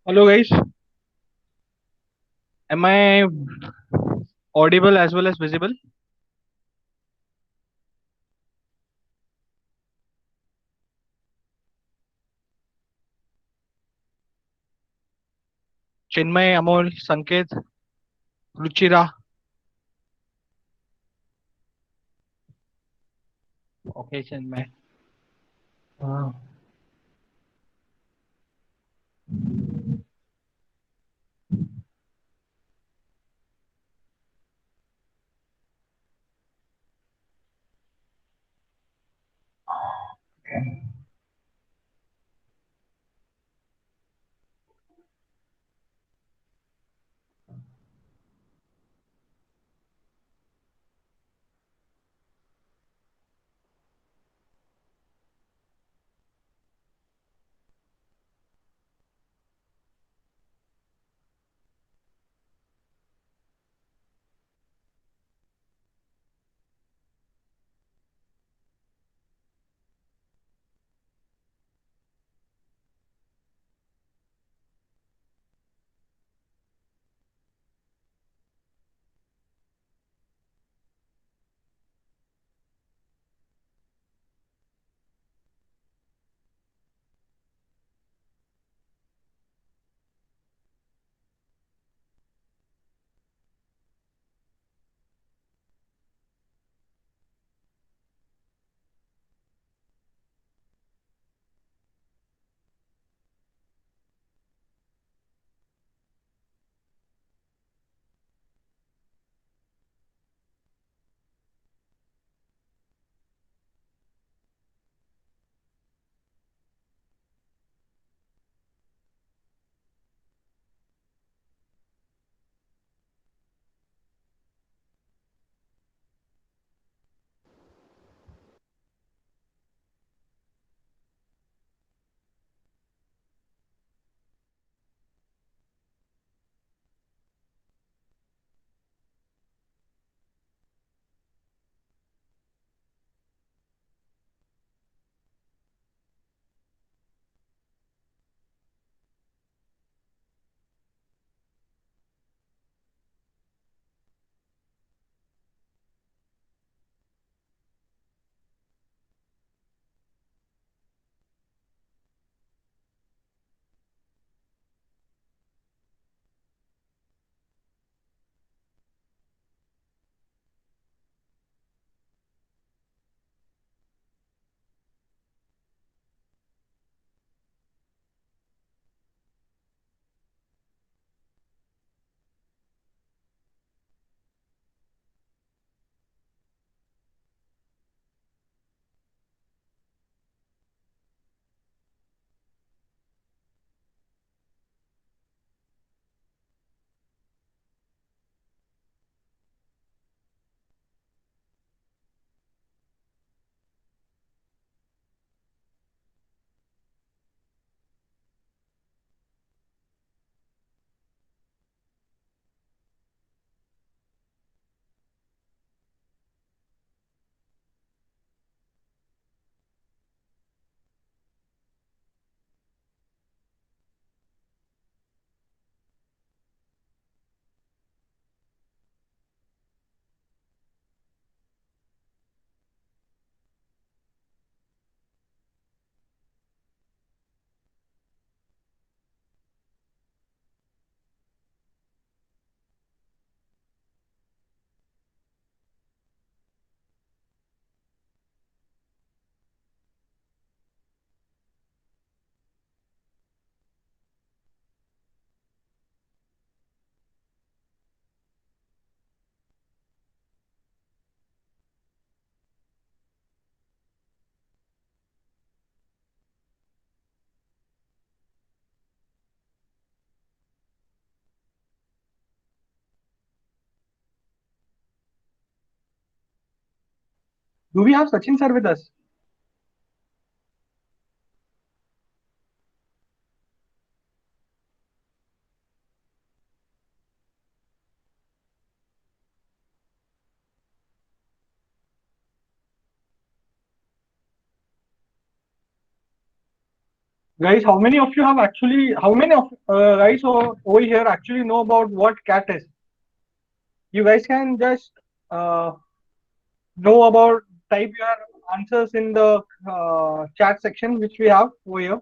Hello guys, am I audible as well as visible? Chinmay, Amol, Sanket, Ruchira. Okay, Chinmay. हाँ. Do we have Sachin sir with us? Guys, how many of you have actually? How many of guys over here actually know about what cat is? You guys can just uh, know about type your answers in the chat section which we have over here.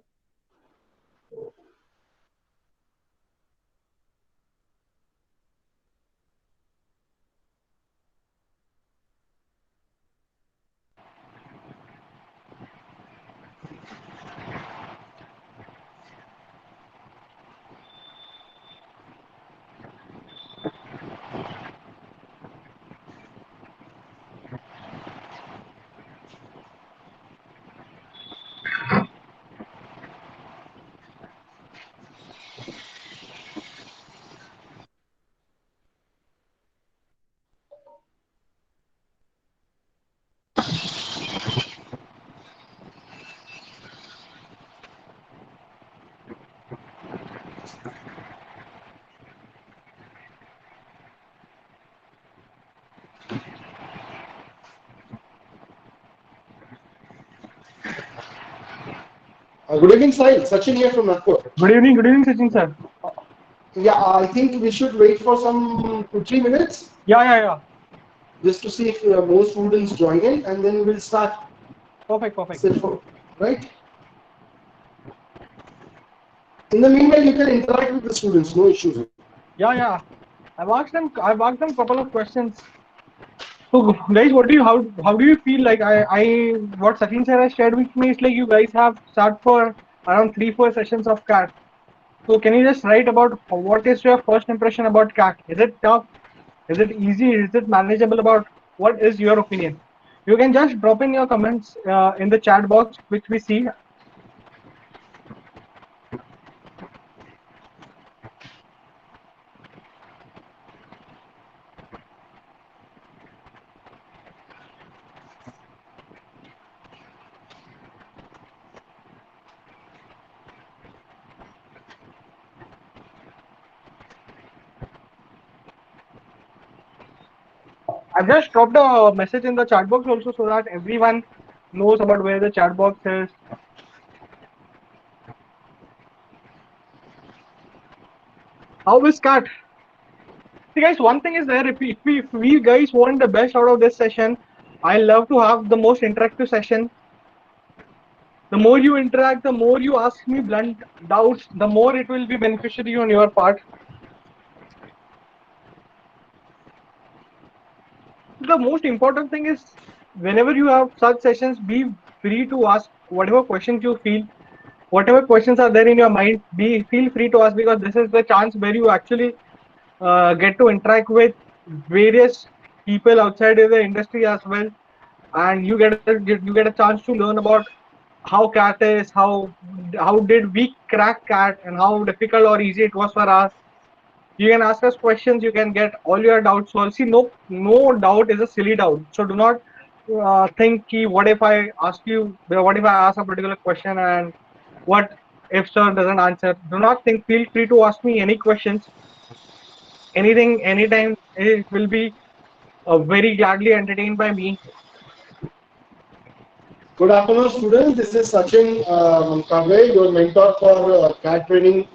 Good evening, Sahil. Sachin here from Nagpur. Good evening, Sachin sir. Yeah, I think we should wait for some 2 3 minutes Yeah. just to see if more students join in, and then we'll start. Perfect. Right? In the meanwhile, you can interact with the students. No issues. Yeah. I've asked them couple of questions. So guys, what do you how do you feel like I what Sachin sir has shared with me is like you guys have start for around 3 4 sessions of CAT. So can you just write about what is your first impression about CAT? Is it tough? Is it easy? Is it manageable? About what is your opinion? You can just drop in your comments in the chat box, which we see. I've just dropped a message in the chat box also so that everyone knows about where the chat box is. How is CAT? See, guys, one thing is there. If we guys want the best out of this session, I love to have the most interactive session. The more you interact, the more you ask me blunt doubts, the more it will be beneficiary on your part. The most important thing is whenever you have such sessions, be free to ask whatever questions you feel, whatever questions are there in your mind. Be feel free to ask because this is the chance where you actually get to interact with various people outside of the industry as well, and you get a chance to learn about how CAT is, how did we crack CAT, and how difficult or easy it was for us. You can ask us questions. You can get all your doubts solved. See, no doubt is a silly doubt. So do not think, what if I ask you, what if I ask a particular question and what if sir doesn't answer? Do not think. Feel free to ask me any questions, anything, anytime. It will be very gladly entertained by me. Good afternoon, students. This is Sachin Kavre, your mentor for CAT training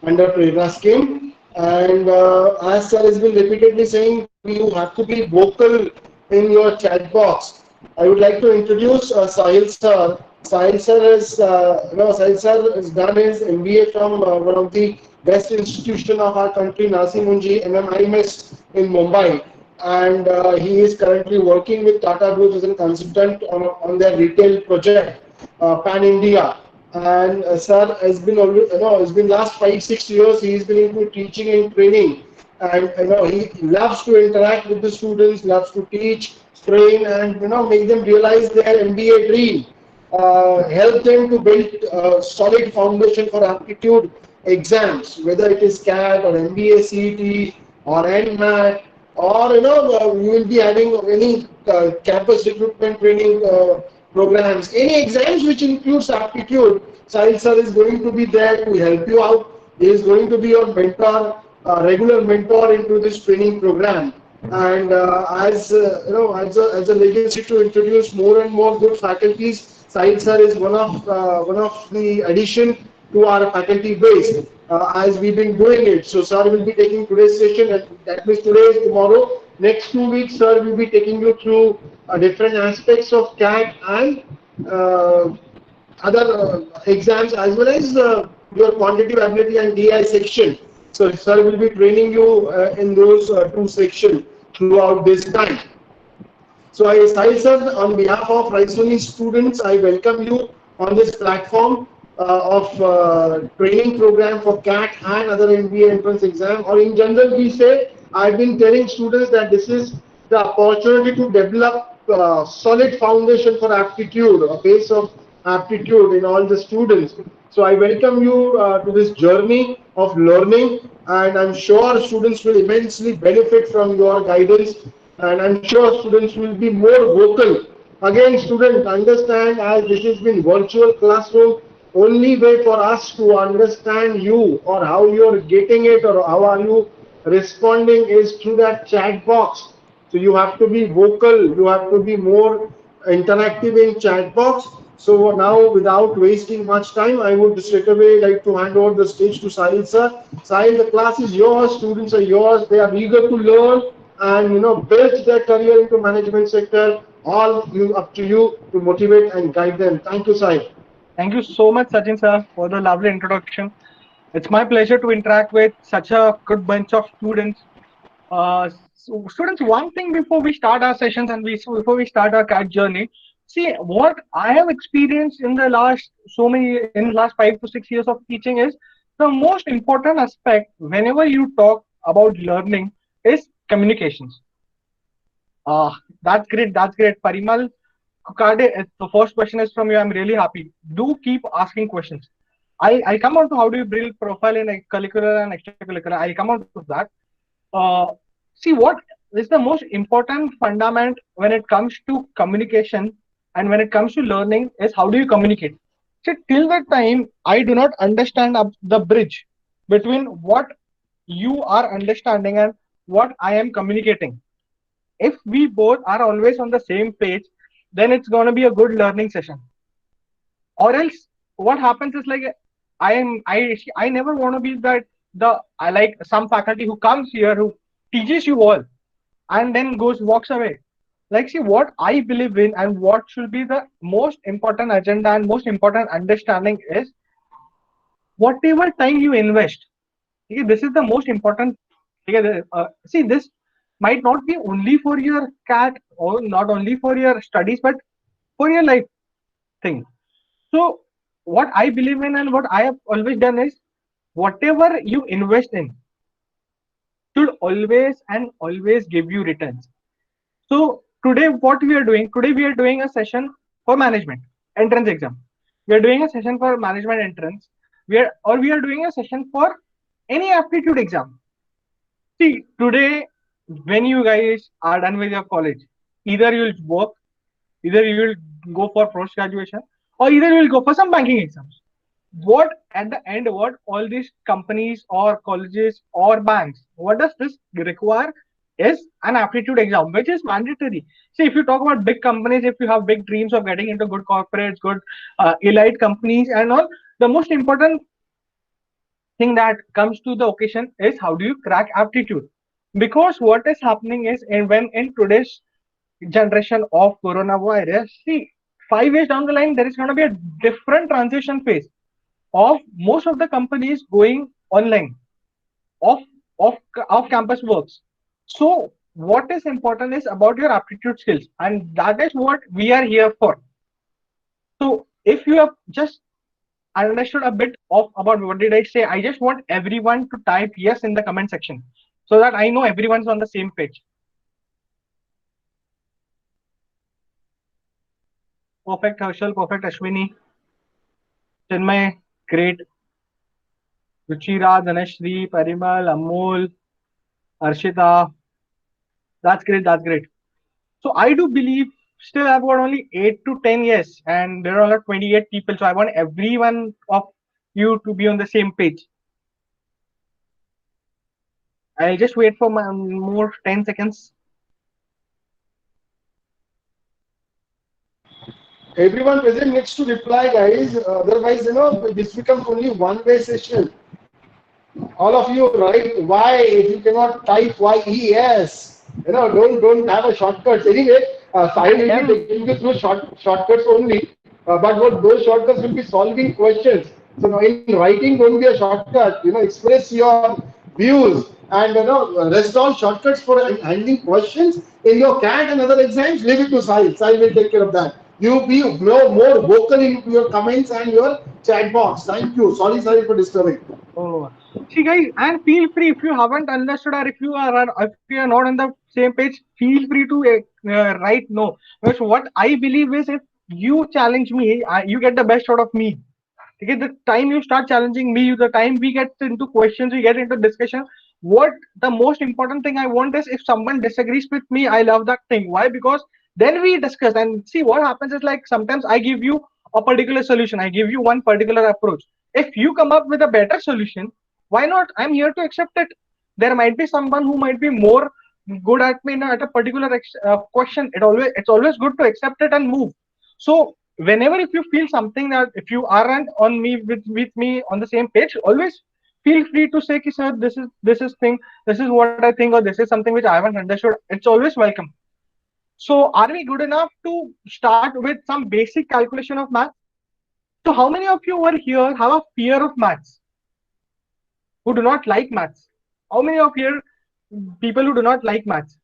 under Prerna scheme. And as sir has been repeatedly saying, you have to be vocal in your chat box. I would like to introduce Sahil sir. Sahil sir has done his MBA from one of the best institution of our country, Narsee Monjee MMIMS in Mumbai, and he is currently working with Tata Group as a consultant on their retail project, Pan India. And sir has been always, it's been last 5 6 years he's been into teaching and training, and he loves to interact with the students, loves to teach, train, and make them realize their MBA dream, help them to build a solid foundation for aptitude exams, whether it is CAT or MBA CET or NMAT, or you will be having any campus recruitment training programs, any exams which includes aptitude. Sahil sir is going to be there to help you out. He is going to be your mentor, regular mentor into this training program. And as as a legacy to introduce more and more good faculties, Sahil sir is one of the addition to our faculty base as we've been doing it. So sir will be taking today's session, and that means today is tomorrow. Next 2 weeks, sir will be taking you through different aspects of CAT and other exams, as well as your quantitative ability and DI section. So sir will be training you in those two sections throughout this time. So I, Sahil sir, on behalf of Raisoni students, I welcome you on this platform of training program for CAT and other NBA entrance exam. Or in general, we say, I've been telling students that this is the opportunity to develop solid foundation for aptitude, a base of aptitude in all the students. So I welcome you to this journey of learning, and I'm sure students will immensely benefit from your guidance, and I'm sure students will be more vocal. Again, students, understand, as this has been virtual classroom, only way for us to understand you or how you're getting it or how are you responding is through that chat box. So you have to be vocal, you have to be more interactive in chat box. So now, without wasting much time, I would straight away like to hand over the stage to Sahil sir. Sahil, the class is yours, students are yours, they are eager to learn and build their career into management sector. All you up to you to motivate and guide them. Thank you, Sahil. Thank you so much, Sachin sir, for the lovely introduction. It's my pleasure to interact with such a good bunch of students. So students, one thing before we start our sessions and before we start our CAT journey, see what I have experienced in the last last 5 to 6 years of teaching is the most important aspect whenever you talk about learning is communications. Uh, that's great. That's great. Parimal Kukade, the first question is from you. I'm really happy. Do keep asking questions. I'll come on to how do you build profile in a curricular and extracurricular. I'll come on to that. Uh, See, what is the most important fundament when it comes to communication and when it comes to learning is how do you communicate? See, till the time I do not understand the bridge between what you are understanding and what I am communicating. If we both are always on the same page, then it's going to be a good learning session. Or else, what happens is like I never want to be that the I like some faculty who comes here who teaches you all and then goes walks away. Like, see what I believe in and what should be the most important agenda and most important understanding is whatever time you invest. Okay, this is the most important. Okay, see, this might not be only for your cat or not only for your studies, but for your life thing. So, what I believe in and what I have always done is whatever you invest in should always and always give you returns. So today, what we are doing? Today we are doing a session for management entrance exam. We are doing a session for management entrance. We are doing a session for any aptitude exam. See, today when you guys are done with your college, either you will work, either you will go for post graduation, or either you will go for some banking exams. What at the end, what all these companies or colleges or banks, what does this require is an aptitude exam, which is mandatory. See, if you talk about big companies, if you have big dreams of getting into good corporates, good elite companies and all, the most important thing that comes to the occasion is how do you crack aptitude. Because what is happening is when in today's generation of coronavirus, see, 5 years down the line there is going to be a different transition phase of most of the companies going online, off off campus works. So what is important is about your aptitude skills, and that is what we are here for. So if you have just understood a bit of about what did I say, I just want everyone to type yes in the comment section so that I know everyone's on the same page. Perfect, Harshal. Perfect, Ashwini. Chinmay, great. Ruchira, Dhanashri, Parimal, Amol, Arshita. That's great. That's great. So I do believe still I've got only 8 to 10 years and there are only 28 people. So I want everyone of you to be on the same page. I'll just wait for my more 10 seconds. Everyone present needs to reply, guys. Otherwise, this becomes only one-way session. All of you write Y if you cannot type YES. Don't have a shortcuts. Anyway, Sahil I will be am. taking you through shortcuts only. But those shortcuts will be solving questions. So now in writing, don't be a shortcut. Express your views and rest all shortcuts for handling questions in your CAT and other exams. Leave it to Sahil. Sahil will take care of that. You be more vocal in your comments and your chat box. Thank you. Sorry, Sahil, for disturbing. Oh, see, guys, and feel free if you haven't understood or if you are not on the same page, feel free to write no. Because what I believe is if you challenge me, you get the best out of me. Okay, the time you start challenging me, the time we get into questions, we get into discussion. What the most important thing I want is if someone disagrees with me, I love that thing. Why? Because then we discuss and see what happens is like sometimes I give you a particular solution, I give you one particular approach. If you come up with a better solution, why not? I'm here to accept it. There might be someone who might be more good at me at a particular question. It's always good to accept it and move. So whenever if you feel something that if you aren't on me with me on the same page, always feel free to say, Ki, sir, this is thing, this is what I think, or this is something which I haven't understood. It's always welcome. So are we good enough to start with some basic calculation of math? So how many of you over here have a fear of maths, who do not like maths? How many of here people who do not like maths?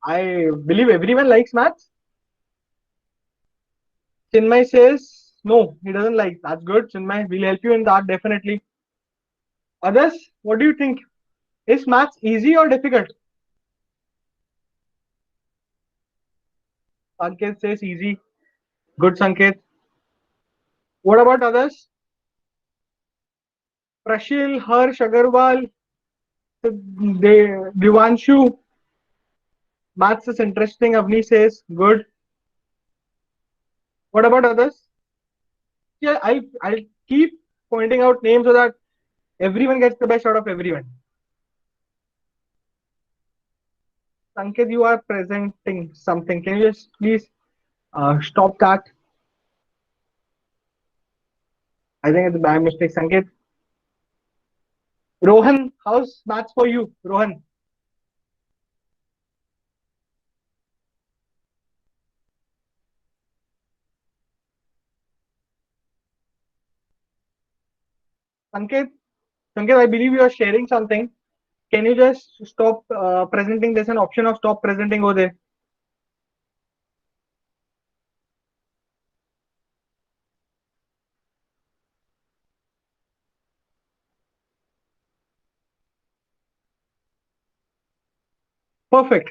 I believe everyone likes maths. Chinmay says no, he doesn't like. That's good, Chinmay. We'll help you in that definitely. Others, what do you think? Is maths easy or difficult? Sanket says easy. Good, Sanket. What about others? Prashil, Harsh, Agarwal, Divanshu. Maths is interesting. Avni says good. What about others? Yeah, I'll keep pointing out names so that everyone gets the best out of everyone. Sanket, you are presenting something. Can you just please stop that? I think it's a bad mistake, Sanket. Rohan, how's maths for you? Rohan, Sanket, Sanket, I believe you are sharing something. Can you just stop presenting? There's an option of stop presenting over there. Perfect.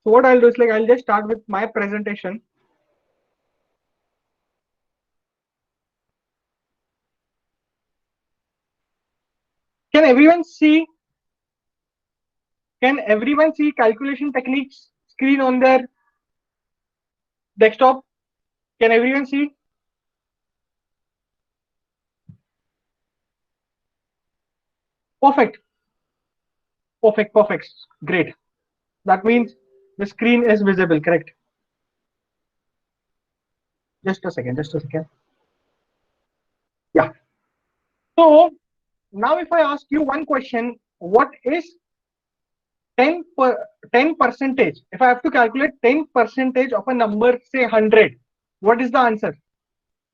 So what I'll do is like I'll just start with my presentation. Can everyone see? Can everyone see calculation techniques screen on their desktop? Can everyone see? Perfect. Perfect. Perfect. Great. That means the screen is visible. Correct. Just a second. Just a second. Yeah. So now if I ask you one question, what is 10 percentage? If I have to calculate 10 percentage of a number, say 100, what is the answer?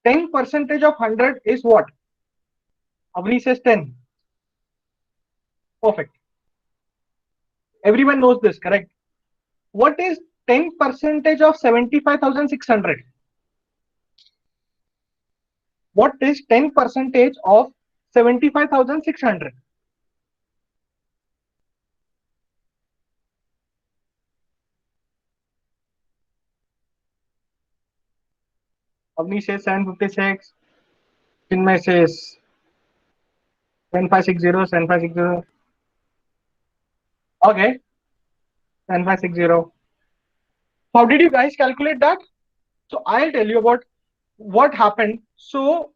10 percentage of 100 is what? Avni says 10. Perfect. Everyone knows this, correct? What is 10 percentage of 75,600? What is 10 percentage of 75,600? Avni says 756. Chinmay says 7560, 7560. Okay, 7560. How did you guys calculate that? So I'll tell you about what happened. So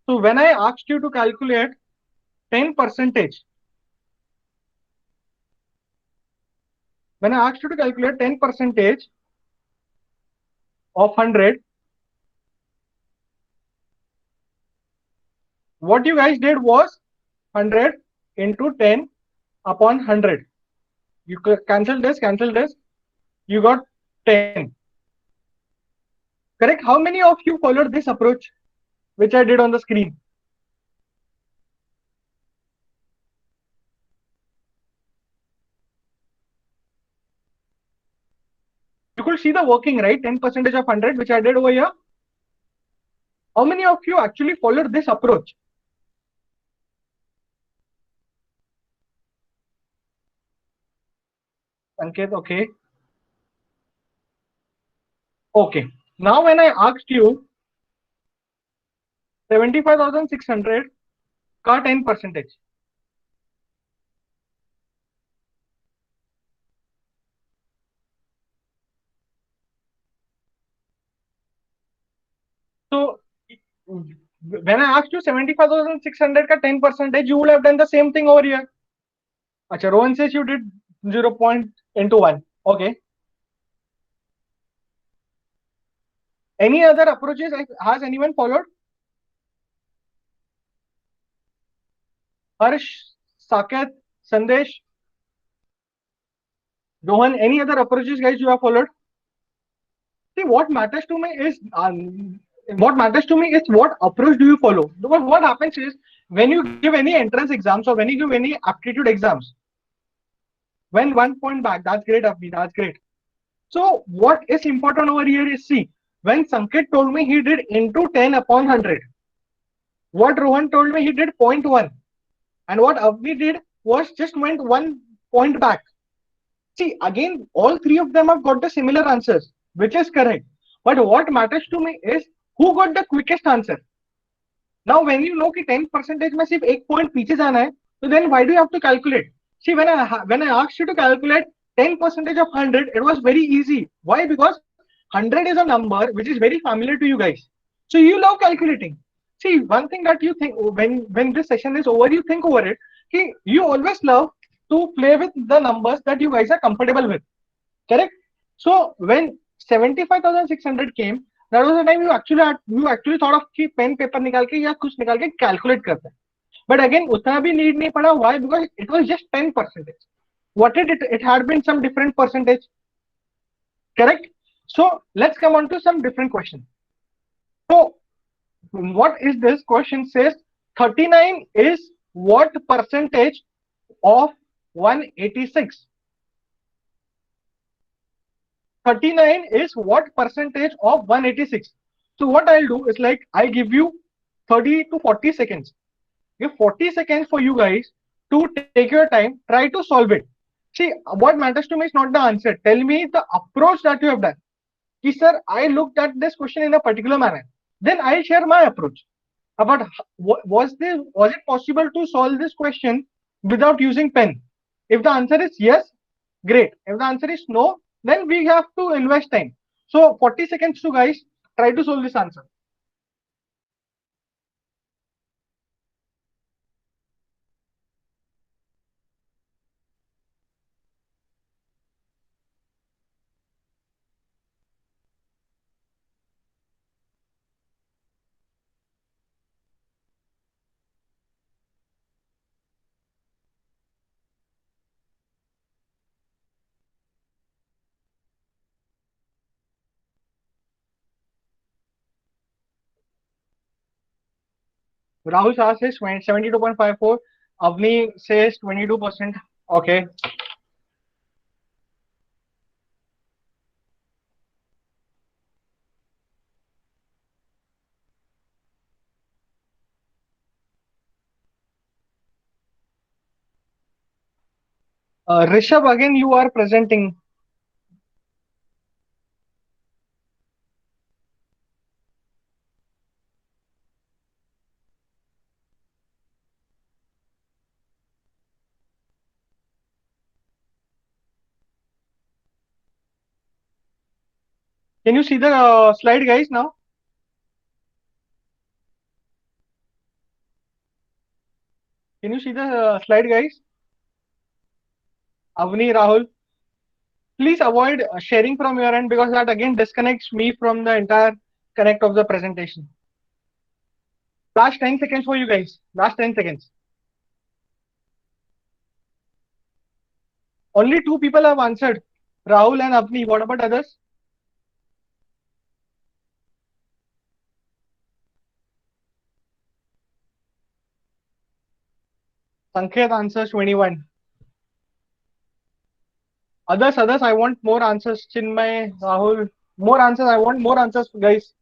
So when I asked you to calculate 10 percentage, when I asked you to calculate 10 percentage of 100, what you guys did was 100 into 10 upon 100. You cancel this, you got 10. Correct? How many of you followed this approach, which I did on the screen? You could see the working, right? 10 percentage of 100, which I did over here. How many of you actually followed this approach? Sanket, okay. Okay. Now when I asked you 75,600 का 10 percentage. So when I asked you 75,600 ka 10 percentage, you would have done the same thing over here. Acha, Rohan says you did 0 point into 1. Okay. Any other approaches has anyone followed? Harsh, Saket, Sandesh, Rohan, any other approaches guys you have followed? See, what matters to me is what approach do you follow? Because what happens is when you give any entrance exams or when you give any aptitude exams, when 1 point back, that's great, Abhi, that's great. So what is important over here is, see, when Sanket told me he did into 10 upon 100, what Rohan told me he did 0.1, and what Avni did was just went 1 point back. See, again, all three of them have got the similar answers, which is correct. But what matters to me is who got the quickest answer. Now, when you know कि 10 percentage में सिर्फ एक point पीछे जाना है, so then why do you have to calculate? See, when I asked you to calculate 10 percentage of 100, it was very easy. Why? Because 100 is a number which is very familiar to you guys. So you love calculating. See, one thing that you think when this session is over, you think over it. You always love to play with the numbers that you guys are comfortable with. Correct? So when 75,600 came, that was the time you actually thought of कि pen paper निकाल के या कुछ निकाल के calculate करते हैं. But again उतना भी need नहीं पड़ा. Why? Because it was just 10 percentage. What it had been some different percentage. Correct? So let's come on to some different questions. So what is this question says 39 is what percentage of 186? 39 is what percentage of 186? So what I'll do is like I give you 30 to 40 seconds. Give 40 seconds for you guys to take your time, try to solve it. See, what matters to me is not the answer. Tell me the approach that you have done. Ki, sir, I looked at this question in a particular manner. Then I'll share my approach. But was it possible to solve this question without using pen? If the answer is yes, great. If the answer is no, then we have to invest time. So 40 seconds to guys try to solve this answer. Rahul Shah says 72.54. Avni says 22%. Okay. Rishabh, again you are presenting. Can you see the slide, guys, now? Can you see the slide, guys? Avni, Rahul, please avoid sharing from your end because that again disconnects me from the entire connect of the presentation. Last 10 seconds for you guys. Last 10 seconds. Only two people have answered. Rahul and Avni. What about others? Sanket answers 21. Others, I want more answers. Chinmay, Rahul, more answers. I want more answers, guys.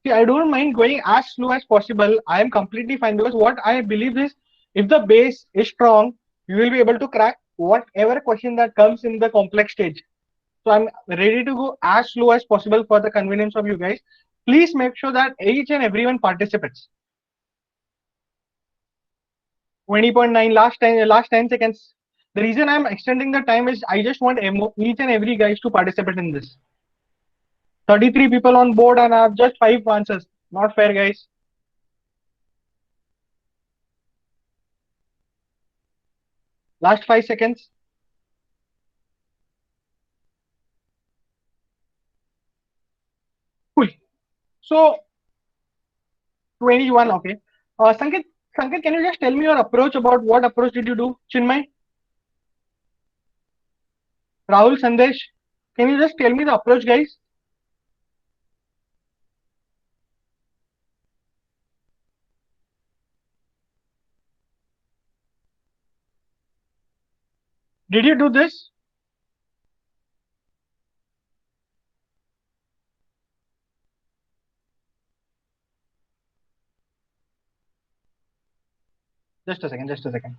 See, I don't mind going as slow as possible. I am completely fine because what I believe is if the base is strong, you will be able to crack whatever question that comes in the complex stage. So I'm ready to go as slow as possible for the convenience of you guys. Please make sure that each and everyone participates. 20.9, last 10 seconds. The reason I'm extending the time is I just want each and every guys to participate in this. 33 people on board and I have just 5 answers. Not fair, guys. Last 5 seconds. Cool. So 21, okay. Sanket, can you just tell me your approach about what approach did you do? Chinmay, Rahul, Sandesh, can you just tell me the approach, guys? Did you do this? Just a second, just a second.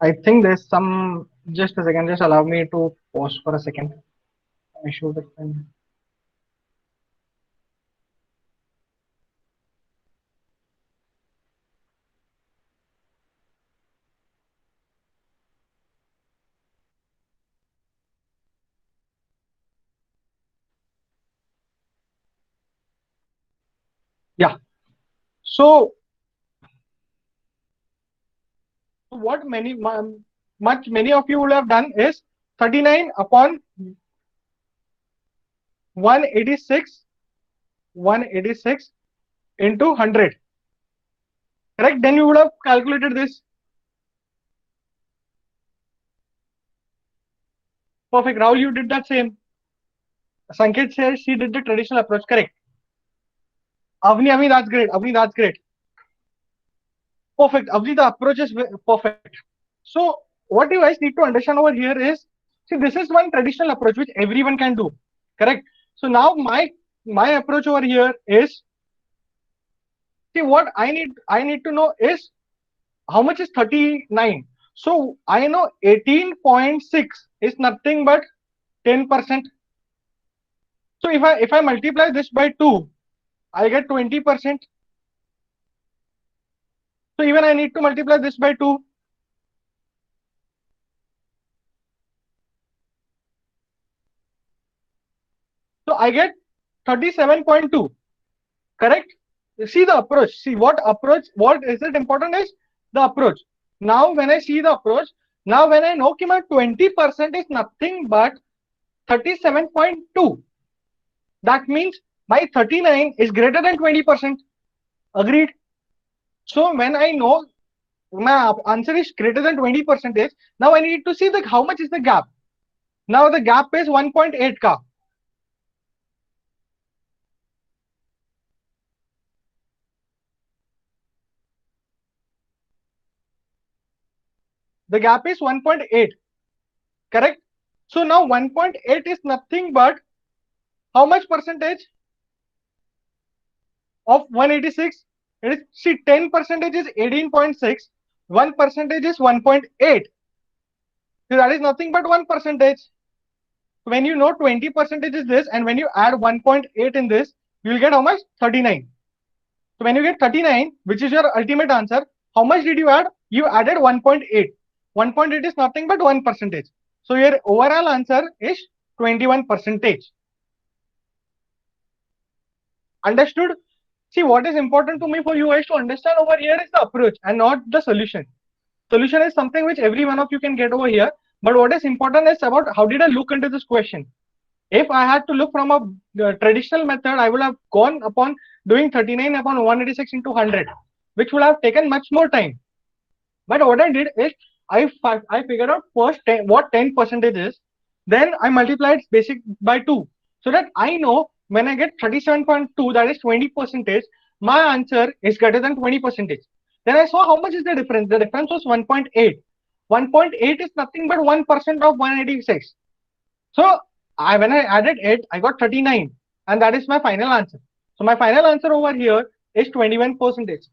I think there's some, just a second, just allow me to pause for a second. I should have been. Yeah. So what many of you would have done is 39 upon 186 into 100. Correct? Then you would have calculated this. Perfect. Rahul, you did that same. Sanket says she did the traditional approach. Correct. Avni, that's great. Avni, that's great. Perfect. Avni, the approach is perfect. So what you guys need to understand over here is, see, this is one traditional approach which everyone can do. Correct. So now my approach over here is, see, what I need to know is how much is 39. So I know 18.6 is nothing but 10%. So if I multiply this by 2, I get 20%. So even I need to multiply this by 2. So I get 37.2. Correct? See the approach. See what approach, what is it important is the approach. Now when I see the approach, now when I know that my 20% is nothing but 37.2, that means my 39 is greater than 20%. Agreed? So when I know my answer is greater than 20%, now I need to see the how much is the gap. Now the gap is 1.8 ka. The gap is 1.8. Correct? So now 1.8 is nothing but how much percentage of 186? It is, see, 10% is 18.6, 1% is 1.8. So that is nothing but 1%. When you know 20% is this, and when you add 1.8 in this, you will get how much? 39. So when you get 39, which is your ultimate answer, how much did you add? You added 1.8. 1.8 is nothing but 1%. So your overall answer is 21%. Understood? See, what is important to me for you guys to understand over here is the approach and not the solution. Solution is something which every one of you can get over here. But what is important is about how did I look into this question. If I had to look from a traditional method, I would have gone upon doing 39 upon 186 into 100, which would have taken much more time. But what I did is I figured out first what 10% is, then I multiplied basic by 2, so that I know when I get 37.2, that is 20%, my answer is greater than 20%. Then I saw how much is the difference. The difference was 1.8. 1.8 is nothing but 1% of 186. So when I added it, I got 39, and that is my final answer. So my final answer over here is 21%.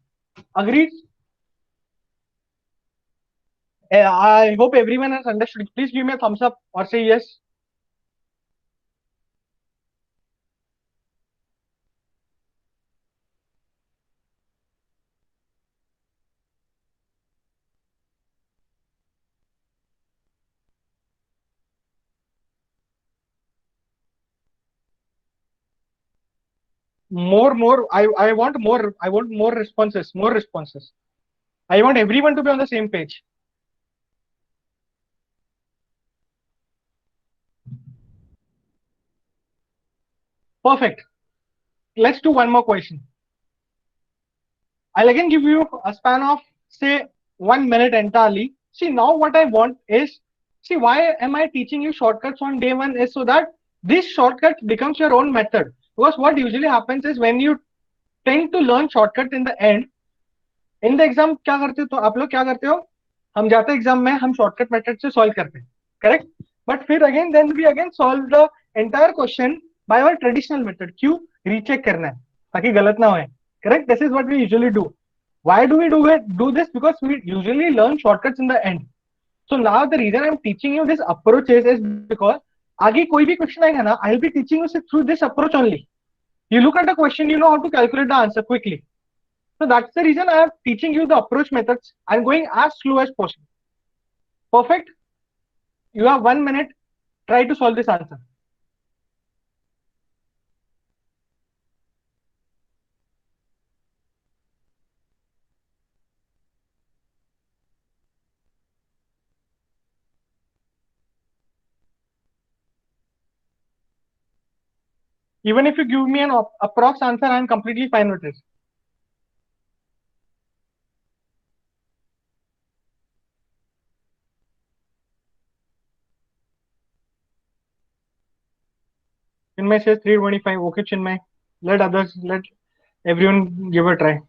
Agreed? I hope everyone has understood. Please give me a thumbs up or say yes. More. I want more. I want more responses. More responses. I want everyone to be on the same page. Perfect. Let's do one more question. I'll again give you a span of say 1 minute entirely. See, now what I want is, see, why am I teaching you shortcuts on day one is so that this shortcut becomes your own method. Because what usually happens is when you tend to learn shortcut in the end, in the exam क्या करते हो, तो आप लोग क्या करते हो, हम जाते हैं एग्जाम में, हम शॉर्टकट मेथड से सॉल्व करते हैं, करेक्ट. बट फिर again then we again solve the entire question by our traditional method. क्यों? रीचेक करना है ताकि गलत ना होए. Correct. This is what we usually do. Why do we do this? Because we usually learn shortcuts in the end. So now the reason I am teaching you this approach is because आगे कोई भी question आएगा ना, I will be teaching you through this approach only. You look at the question, you know how to calculate the answer quickly. So that's the reason I am teaching you the approach methods. I'm going as slow as possible. Perfect. You have 1 minute. Try to solve this answer. Even if you give me an approx answer, I'm completely fine with this. Chinmay says 325. Okay, Chinmay. Let everyone give a try.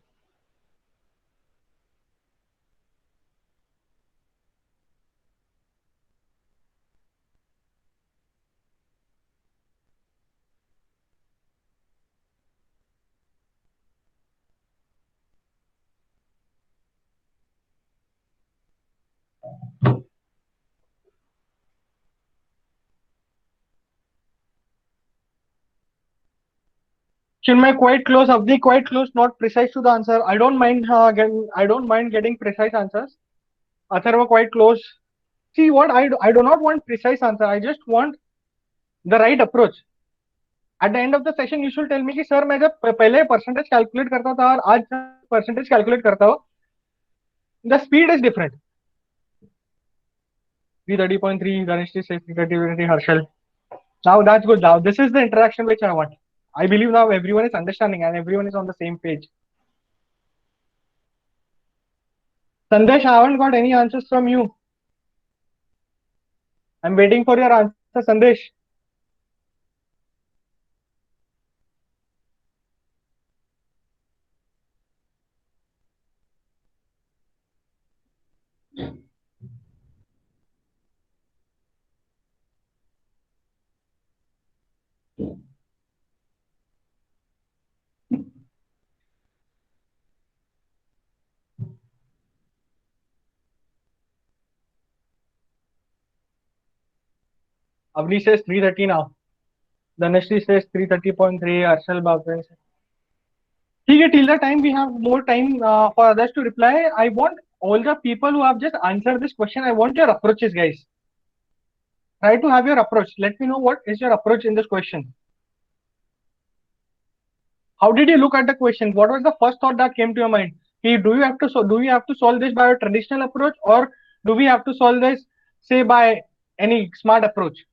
Chinmay, quite close. Avni, quite close. Not precise to the answer. I don't mind getting precise answers. Atharva, quite close. See what I do not want precise answer. I just want the right approach. At the end of the session you should tell me कि sir मैं जब पहले percentage calculate करता था और आज percentage calculate करता हूँ, the speed is different. 330.3 Ganesh says 330 Harshal. Now that's good. Now this is the interaction which I want. I believe now everyone is understanding and everyone is on the same page. Sandesh, I haven't got any answers from you. I'm waiting for your answer, Sandesh. Avni says 330 now. Dhanashri says 330.3. Arshal Babin. ठीक है, till the time we have more time for others to reply, I want all the people who have just answered this question, I want your approaches, guys. Try to have your approach. Let me know what is your approach in this question. How did you look at the question? What was the first thought that came to your mind? Do you have to solve this by a traditional approach, or do we have to solve this, say, by any smart approach?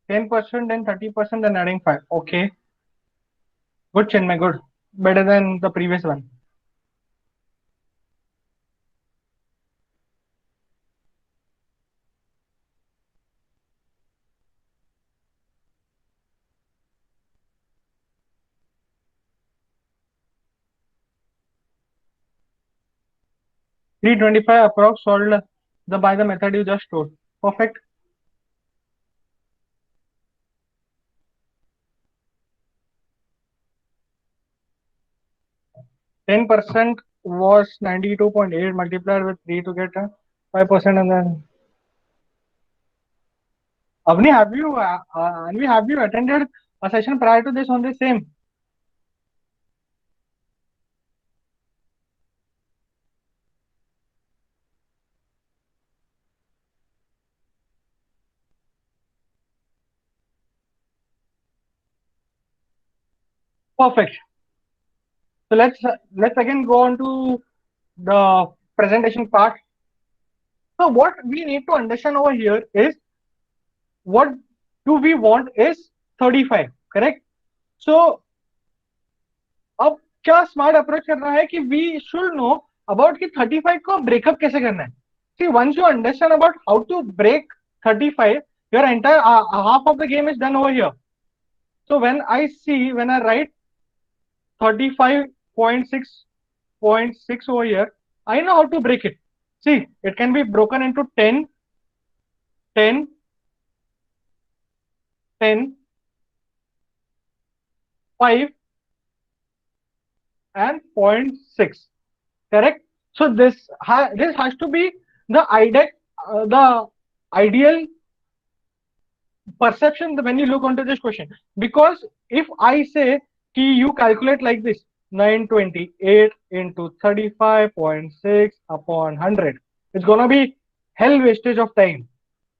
%10, then 30%, then adding 5. Okay, good, Chinmay, good, better than the previous one. $325 approx solved the by the method you just told. Perfect. %10 was 92.8 multiplied with 3 to get 5%, and then Avni, have you attended a session prior to this on the same? Perfect. So let's again go on to the presentation part. So what we need to understand over here is, what do we want is 35, correct? So अब क्या smart approach करना है कि we should know about कि 35 को breakup कैसे करना है. See, once you understand about how to break 35, your entire half of the game is done over here. So when I write 35.6.6 over here, I know how to break it. See, it can be broken into 10, 10, 10, 5, and 0.6. Correct? So this has to be the ideal perception when you look onto this question. Because if I say you calculate like this, 928 into 35.6 upon 100, it's gonna be hell wastage of time,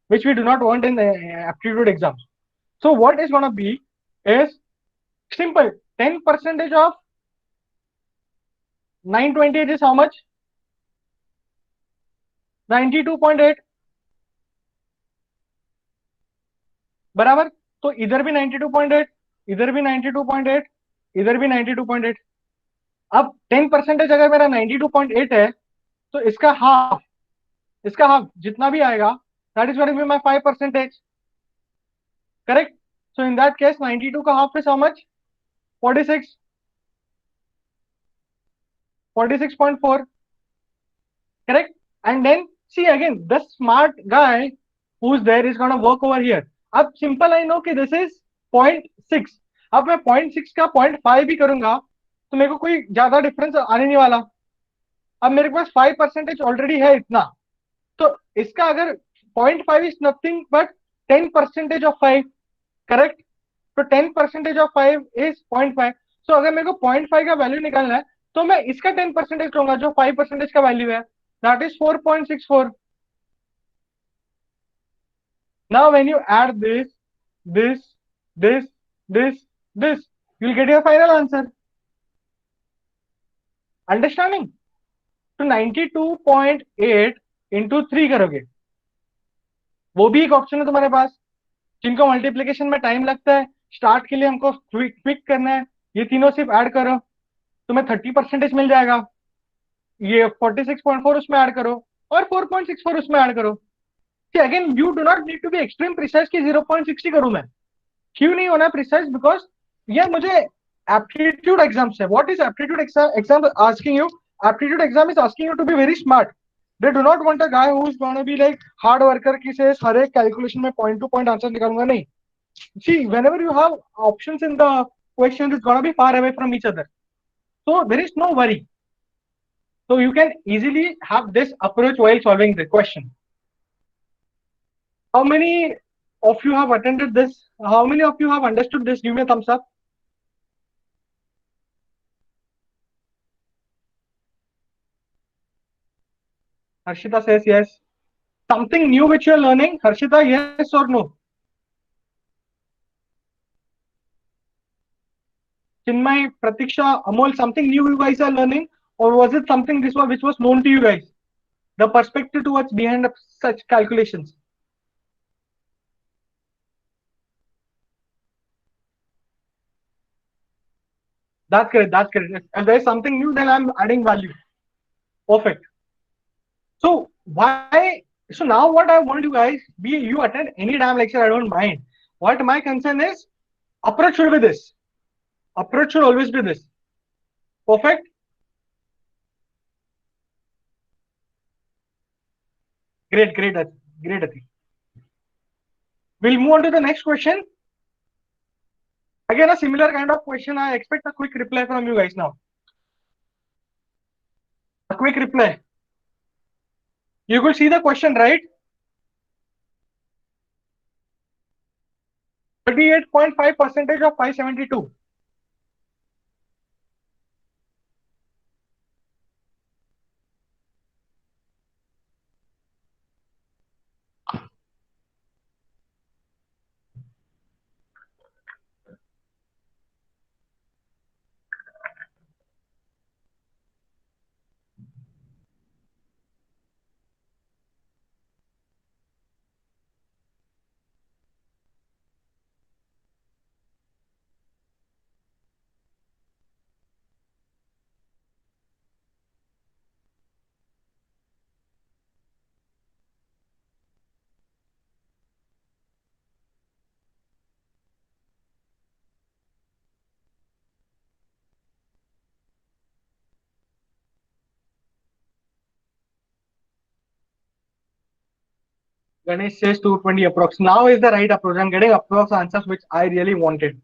which we do not want in the aptitude exams. So what is gonna be is simple. 10% of 928 is how much? 92.8. बराबर. तो इधर भी 92.8, इधर भी 92.8, इधर भी 92.8. अब 10% अगर मेरा 92.8 है, तो इसका हाफ जितना भी आएगा, that is going to be my 5%. Correct? So in that case 92 का half is how much? 46, 46.4. correct? And then see again, the smart guy who's there is gonna work over here. अब simple I know कि this is 0.6. अब मैं 0.6 का 0.5 भी करूंगा तो मेरे को कोई ज्यादा डिफरेंस आने नहीं वाला. अब मेरे पास 5% ऑलरेडी है इतना, तो इसका अगर 0.5 is nothing but 10% of 5. Correct? तो 10% ऑफ 5 इज 0.5. सो अगर मेरे को 0.5 का वैल्यू निकालना है तो मैं इसका 10% लूंगा जो 5% का वैल्यू है. That is 4.64. Now when you add this, this, you'll get your final answer. Understanding? तो 92.8 into 3 करोगे, वो भी एक ऑप्शन है तुम्हारे पास. जिनको मल्टीप्लीकेशन में टाइम लगता है, स्टार्ट के लिए हमको क्विक करना है, ये तीनों सिर्फ ऐड करो, तुम्हें 30% मिल जाएगा. ये 46.4 उसमें ऐड करो और 4.64 उसमें ऐड करो. Again you do not need to be extreme precise कि 0.60 करूं मैं. क्यों नहीं होना प्रिसाइज? बिकॉज ये मुझे एप्टीट्यूड एग्जाम है. What is aptitude exam asking you? Aptitude exam is asking you to be very smart. They do not want a guy who's going to be like hard worker ki says हर एक calculation में point to point answer निकालूंगा नहीं. See, whenever you have options in the question, it's going to be far away from each other. So there is no worry. So you can easily have this approach while solving the question. How many of you have attended this? How many of you have understood this? Give me a thumbs up. Harshita says yes. Something new which you are learning? Harshita, yes or no? Chinmay, Pratiksha, Amol, something new you guys are learning? Or was it something which was known to you guys? The perspective towards behind of such calculations. That's correct. That's correct. If there is something new, then I'm adding value. Perfect. So why? So now what I want you guys be you attend any damn lecture. I don't mind. What my concern is, approach should be this. Approach should always be this. Perfect. Great, great, great, Ati. We'll move on to the next question. Again, a similar kind of question. I expect a quick reply from you guys now. A quick reply. You could see the question, right? 38.5% of 572. Ganesh says 220 approx. Now is the right approach. I'm getting approx answers which I really wanted.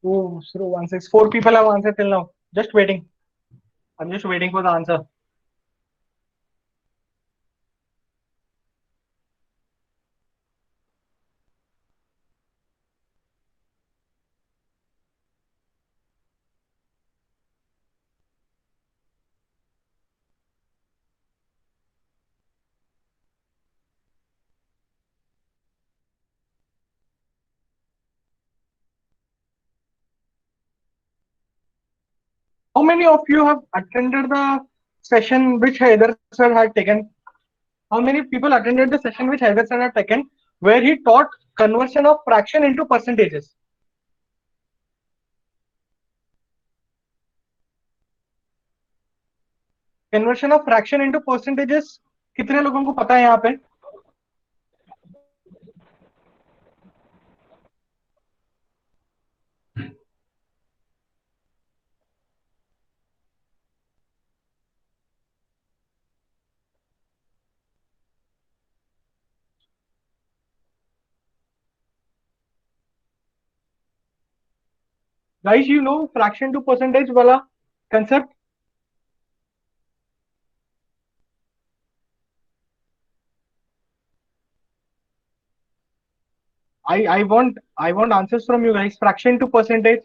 Oh, 016. Four people have answered till now. Just waiting. I'm just waiting for the answer. How many of you have attended the session which Haider sir had taken? How many people attended the session which Haider sir had taken where he taught conversion of fraction into percentages? Conversion of fraction into percentages कितने लोगों को पता है यहाँ पे? Guys, you know fraction to percentage वाला concept? I want answers from you guys. Fraction to percentage.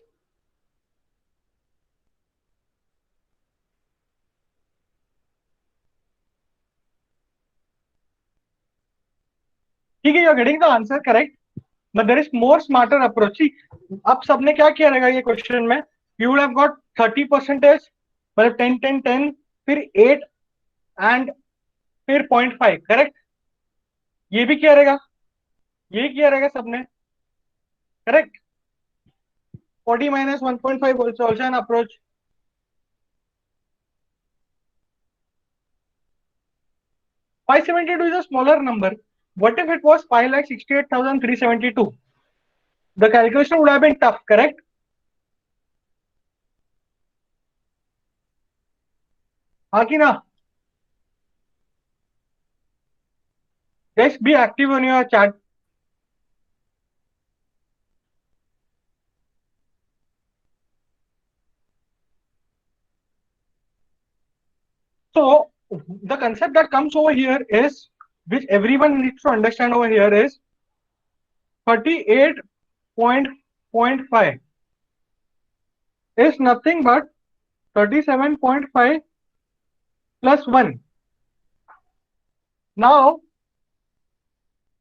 ठीक है, you are getting the answer correct, but there is more smarter approach. अब सबने क्या किया रहेगा ये क्वेश्चन में, यू वुड हैव गॉट 30%, मतलब 10 10 10, फिर 8 एंड फिर 0.5 करेक्ट। ये भी किया रहेगा, ये किया रहेगा सबने correct. 40 minus 1.5 also an approach. 572 is a smaller number. What if it was 5,68,372? The calculation would have been tough, correct? हाँ कि ना? Guys, be active on your chat. So the concept that comes over here is, which everyone needs to understand over here, is 38.5 is nothing but 37.5 plus 1. Now,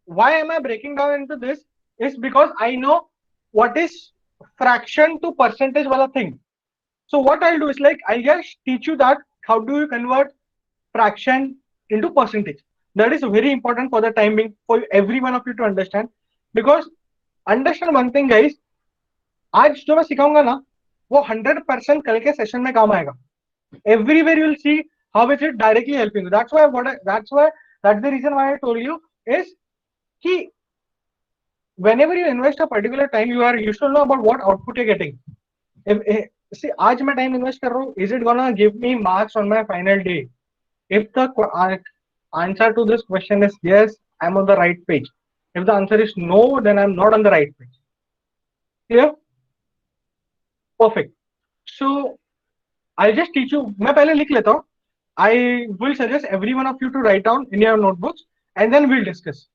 why am I breaking down into this? Is because I know what is fraction to percentage wala thing. So what I'll do is, like, I'll just teach you that how do you convert fraction into percentage. That is very important for the time being for every one of you to understand. Because understand one thing, guys, आज जो मैं सिखाऊंगा ना वो 100% कल के session में काम आएगा. Everywhere you'll see how is it directly helping you. That's the reason why I told you is कि whenever you invest a particular time, you should know about what output you're getting. See, आज मैं time invest कर रहा हूँ, is it gonna give me marks on my final day? If the answer to this question is yes, I'm on the right page. If the answer is no, then I'm not on the right page. Clear? Perfect. So I'll just teach you. मैं पहले लिख लेता हूँ. I will suggest every one of you to write down in your notebooks, and then we'll discuss.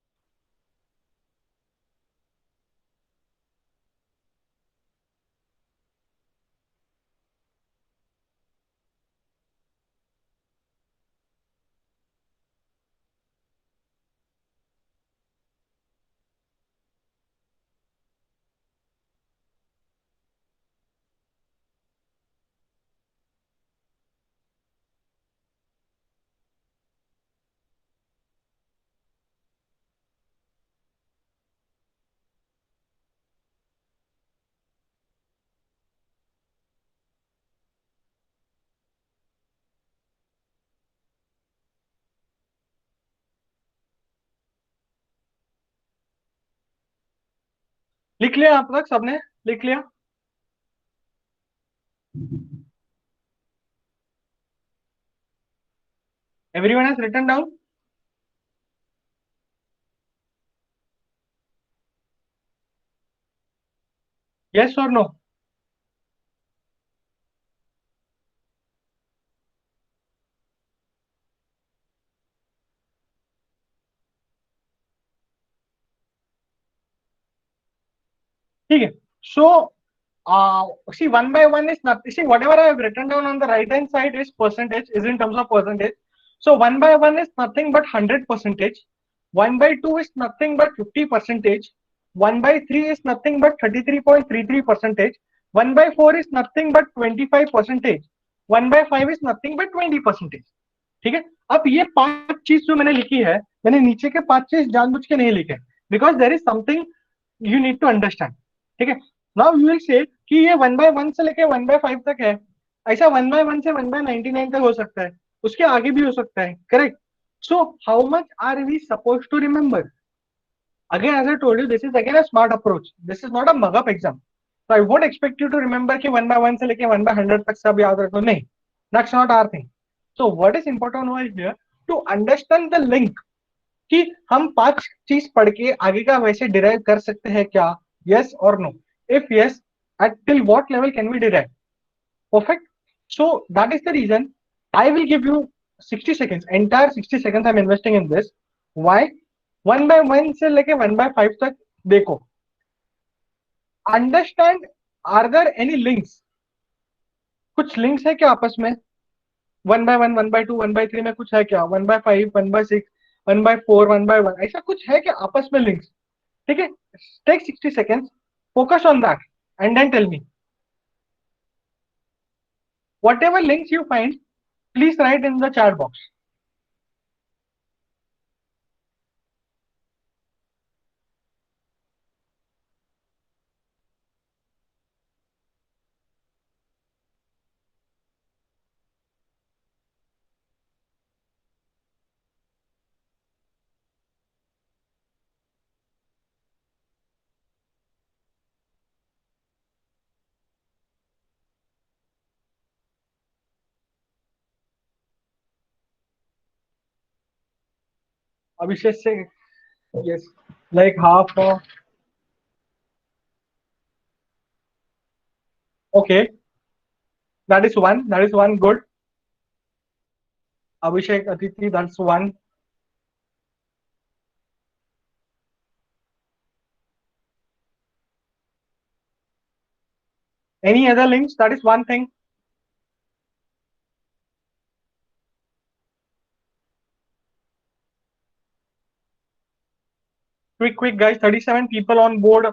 लिख लिया आप तक सबने? लिख लिया? Everyone has written down? Yes or no? ठीक है. So see, 1/1 is nothing. See, whatever I have written down on the right hand side is percentage, is in terms of percentage. So 1/1 is nothing but 100%. 1/2 is nothing but 50%. 1/3 is nothing but 33.33%. 1/4 is nothing but 25%. 1/5 is nothing but 20%. ठीक है. अब ये 5 चीज जो मैंने लिखी है, मैंने नीचे के 5 चीज जानबूझ के नहीं लिखे, because there is something you need to understand. ठीक है. नाउ यू विल से कि ये 1/1 से लेके 1/5 तक है. ऐसा 1/1 से 1/99 तक हो सकता है, उसके आगे भी हो सकता है, correct. So how much are we suppose to remember? Again, as I told you, this is again a smart approach. This is not a mug up exam. So I won't expect you to remember कि 1/1 से लेके 1/100 तक सब याद रखो. नहीं, that's not our thing. So what is important over here to understand the link कि हम 5 चीज पढ़ के आगे का वैसे डिराइव कर सकते हैं क्या? Yes or no? If yes, at till what level can we derive? Perfect. So that is the reason I will give you 60 seconds. Entire 60 seconds I'm investing in this. Why? 1/1 से लेके 1/5 तक देखो. Understand, are there any links? कुछ links है क्या आपस में? 1/1, 1/2, 1/3 में कुछ है क्या? 1/5, 1/6, 1/4, 1/1, ऐसा कुछ है क्या आपस में लिंक्स? ठीक है, take 60 seconds, focus on that, and then tell me. Whatever links you find, please write in the chat box. Abhishek say yes, like half of. Okay, that is one. That is one good. Abhishek Atiti, that's one. Any other links? That is one thing. Quick, guys. 37 people on board.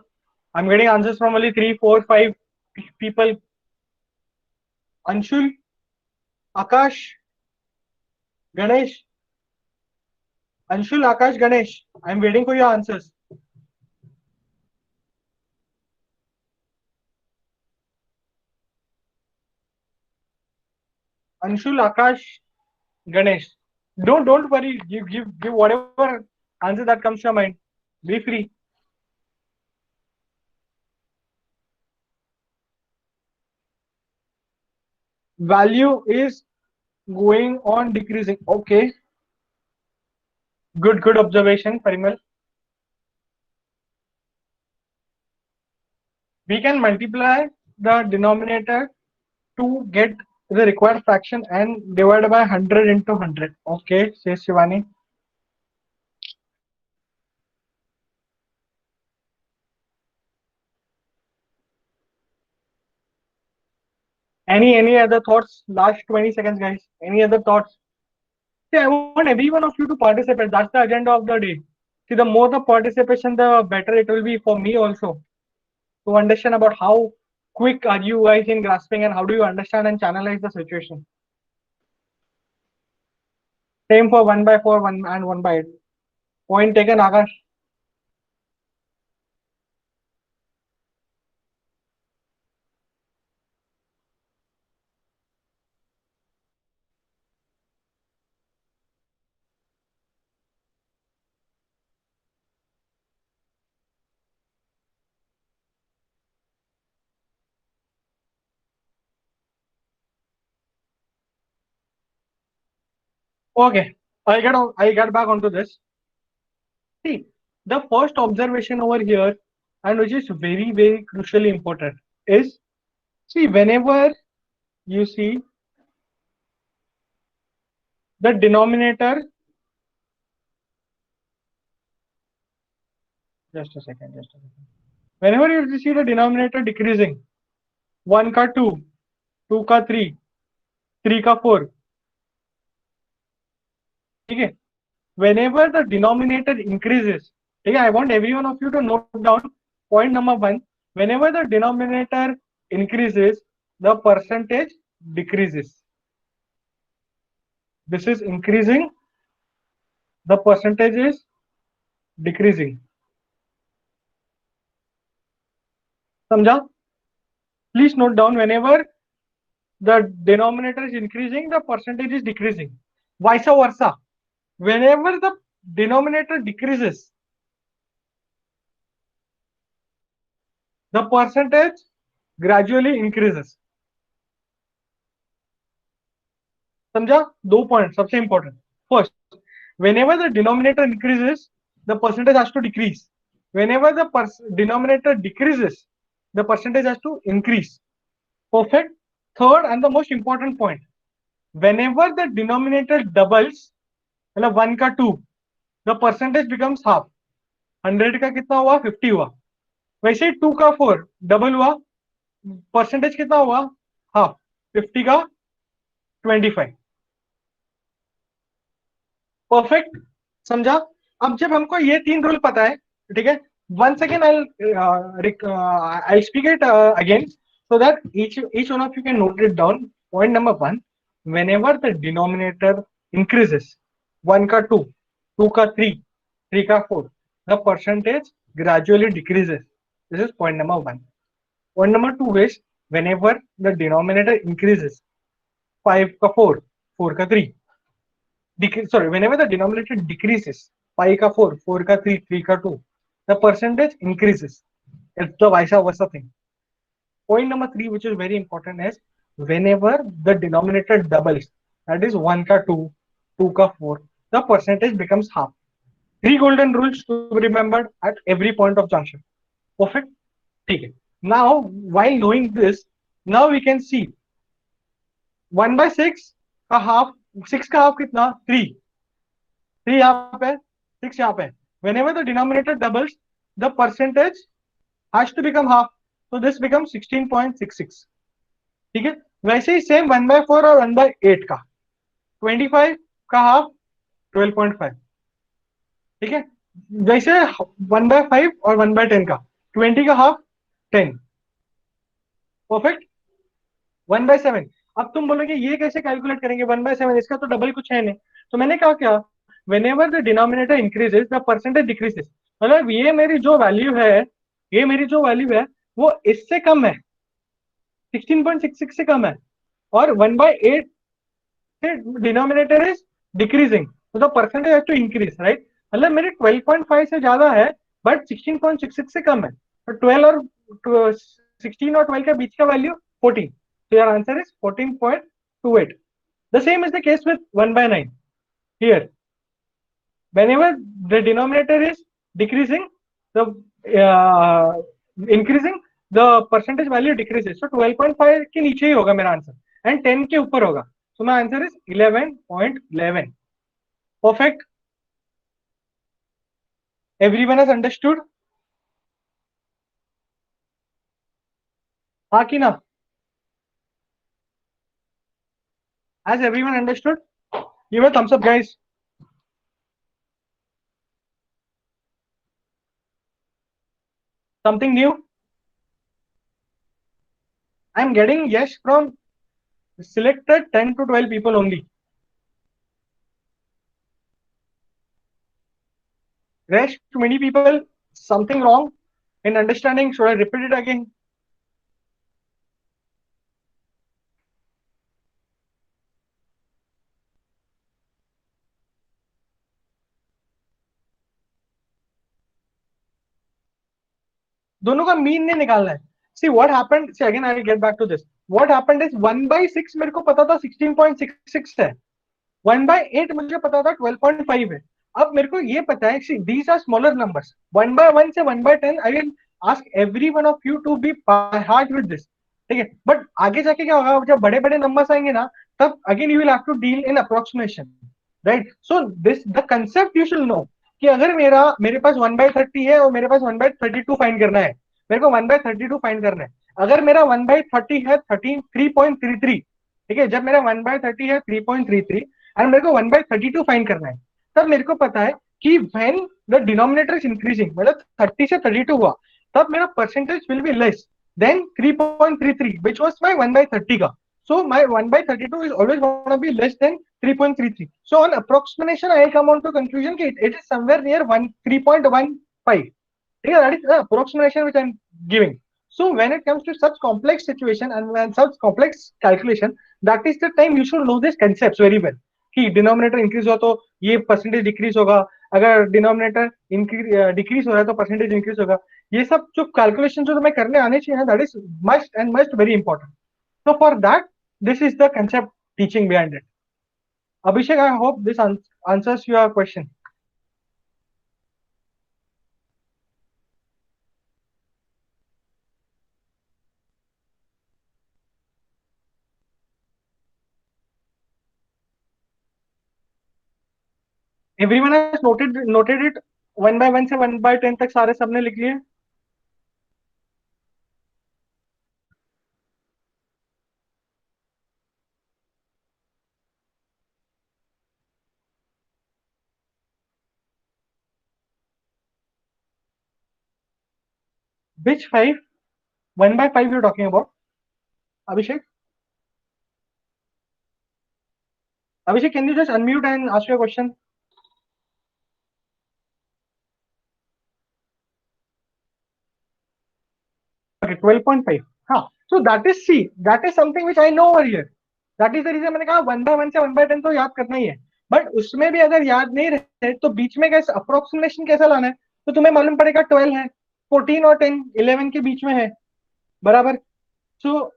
I'm getting answers from only 3, 4, 5 people. Anshul, Akash, Ganesh. Anshul, Akash, Ganesh. I'm waiting for your answers. Anshul, Akash, Ganesh. Don't worry. Give whatever answer that comes to your mind. Be free. Value is going on decreasing. Okay. Good observation, Parimal. We can multiply the denominator to get the required fraction and divide by 100 into 100. Okay, says Shivani. Any other thoughts? Last 20 seconds, guys. Any other thoughts? See, I want every one of you to participate. That's the agenda of the day. See, the more the participation, the better it will be for me also to understand about how quick are you guys in grasping and how do you understand and channelize the situation. Same for 1/4, 1 and 1/8. Point taken, Akash. Okay, I get back onto this. See, the first observation over here, and which is very crucially important, is see whenever you see the denominator. Just a second. Just a second. Whenever you see the denominator decreasing, 1 ka 2, 2 ka 3, 3 ka 4. Okay. Whenever the denominator increases, okay, I want every one of you to note down point number 1. Whenever the denominator increases, the percentage decreases. This is increasing, the percentage is decreasing. Samjha? Please note down whenever the denominator is increasing, the percentage is decreasing. Vice versa. Whenever the denominator decreases, the percentage gradually increases. समझा? 2 points सबसे important. First, whenever the denominator increases, the percentage has to decrease. Whenever the denominator decreases, the percentage has to increase. Perfect. Third and the most important point, whenever the denominator doubles, मतलब 1 का 2, the percentage becomes half. 100 का कितना हुआ? 50 हुआ. वैसे ही 2 का 4 double हुआ, percentage कितना हुआ? हाफ. 50 का 25. Perfect. समझा? अब जब हमको ये 3 रूल पता है, ठीक है, once again I'll speak it again so that each one of you can note it down. Point number 1, whenever the denominator increases, 1 का 2, 2 का 3, 3 का 4, the percentage gradually decreases. This is point number 1. Point number 2 is whenever the denominator increases, 5 का 4, 4 का 3, whenever the denominator decreases, 5 ka 4, 4 ka 3, 3 ka 2, the percentage increases. It's the vice versa thing. Point number 3, which is very important, is whenever the denominator doubles, that is 1 ka 2, 2 ka 4, the percentage becomes half. 3 golden rules to be remembered at every point of junction. Perfect? Okay. Now, while knowing this, now we can see 1 by 6 का half, 6 का half कितना? 3. 3 यहाँ पे, 6 यहाँ पे. Whenever the denominator doubles, the percentage has to become half. So this becomes 16.66. ठीक है? वैसे ही सेम 1/4 और 1/8 का, 25 का हाफ 12.5. ठीक है? वैसे 1/5 और 1/10 का, 20 का हाफ 10. परफेक्ट. 1/7. अब तुम बोलोगे ये कैसे कैलकुलेट करेंगे 1/7, इसका तो डबल कुछ है नहीं. तो मैंने कहा क्या, whenever the denominator increases the percentage decreases. मतलब ये मेरी जो वैल्यू है, ये मेरी जो वैल्यू है वो इससे कम है, 16.66 से कम है, और 1/8 से डिनोमिनेटर इज डिक्रीजिंग, तो the percentage has to increase, right? मतलब मेरे 12.5 से ज्यादा है बट 16.66 से कम है, तो 12 और 16 और 12 के बीच का value 14. So your answer is 14.28. The same is the case with 1/9. Here, whenever the denominator is decreasing, the uh, increasing, the percentage value decreases. So 12.5 के नीचे ही होगा मेरा आंसर, एंड 10 के ऊपर होगा. So my answer is 11.11. Perfect. Everyone has understood? हाँ कि ना? Has everyone understood? Give a thumbs up, guys. Something new? I'm getting yes from selected 10 to 12 people only. Rest 20 people, something wrong in understanding. Should I repeat it again? दोनों का mean नहीं निकालना है. See what happened. See again, I'll get back to this. What happened is 1/6 मेरे को पता था 16.66 है, 1/8 मुझे पता था 12.5 है. अब मेरे को ये पता है, these are smaller numbers. 1/1 से 1/10 I will ask every one of you to be by heart with this. ठीक है? बट आगे जाके क्या होगा, जब बड़े बड़े नंबर्स आएंगे ना, तब again you will have to deal in approximation, right? So this the concept you should know कि अगर मेरे पास 1/30 है और मेरे पास 1/32 फाइंड करना है, मेरे को 1/32 फाइंड करना है. अगर मेरा 1/30 है 3.33, ठीक है, जब मेरा 1/30 है 3.33 एंड मेरे को 1/32 फाइंड करना है, तब मेरे को पता है कि when the denominator is increasing, मतलब 30 से 32 हुआ, तब मेरा percentage will be less than 3.33 which was my 1/30 का. So my 1/32 is always going to be less than 3.33. So on approximation I come on to conclusion that it is somewhere near 3.15. Yeah, that is the approximation which I'm giving. So when it comes to such complex situation and when such complex calculation, that is the time you should know these concepts very well. कि denominator increase हो तो ये percentage decrease होगा, अगर denominator decrease हो रहा है तो परसेंटेज इंक्रीज होगा. ये सब जो कैलकुलेशन जो तुम्हें करने आने चाहिए, that is must and must very important. So for that, this is the concept teaching behind it. Abhishek, I hope this answers your question. Everyone has noted it. 1/1 से 1/10 तक सारे सबने लिख लिए. Which 5? 1 by 5 you're talking about? Abhishek? Abhishek, can you just unmute and ask your question? Okay, 12.5. हाँ, so that is C. That is something which I know over here. That is the reason मैंने कहा 1 by 1 से 1 by 10 तो याद करना ही है. But उसमें भी अगर याद नहीं रहे तो बीच में कैसे अप्रोक्सीमेशन कैसा लाना है, तो तुम्हें मालूम पड़ेगा 12 है, 14 और 10 11 के बीच में है, बराबर. So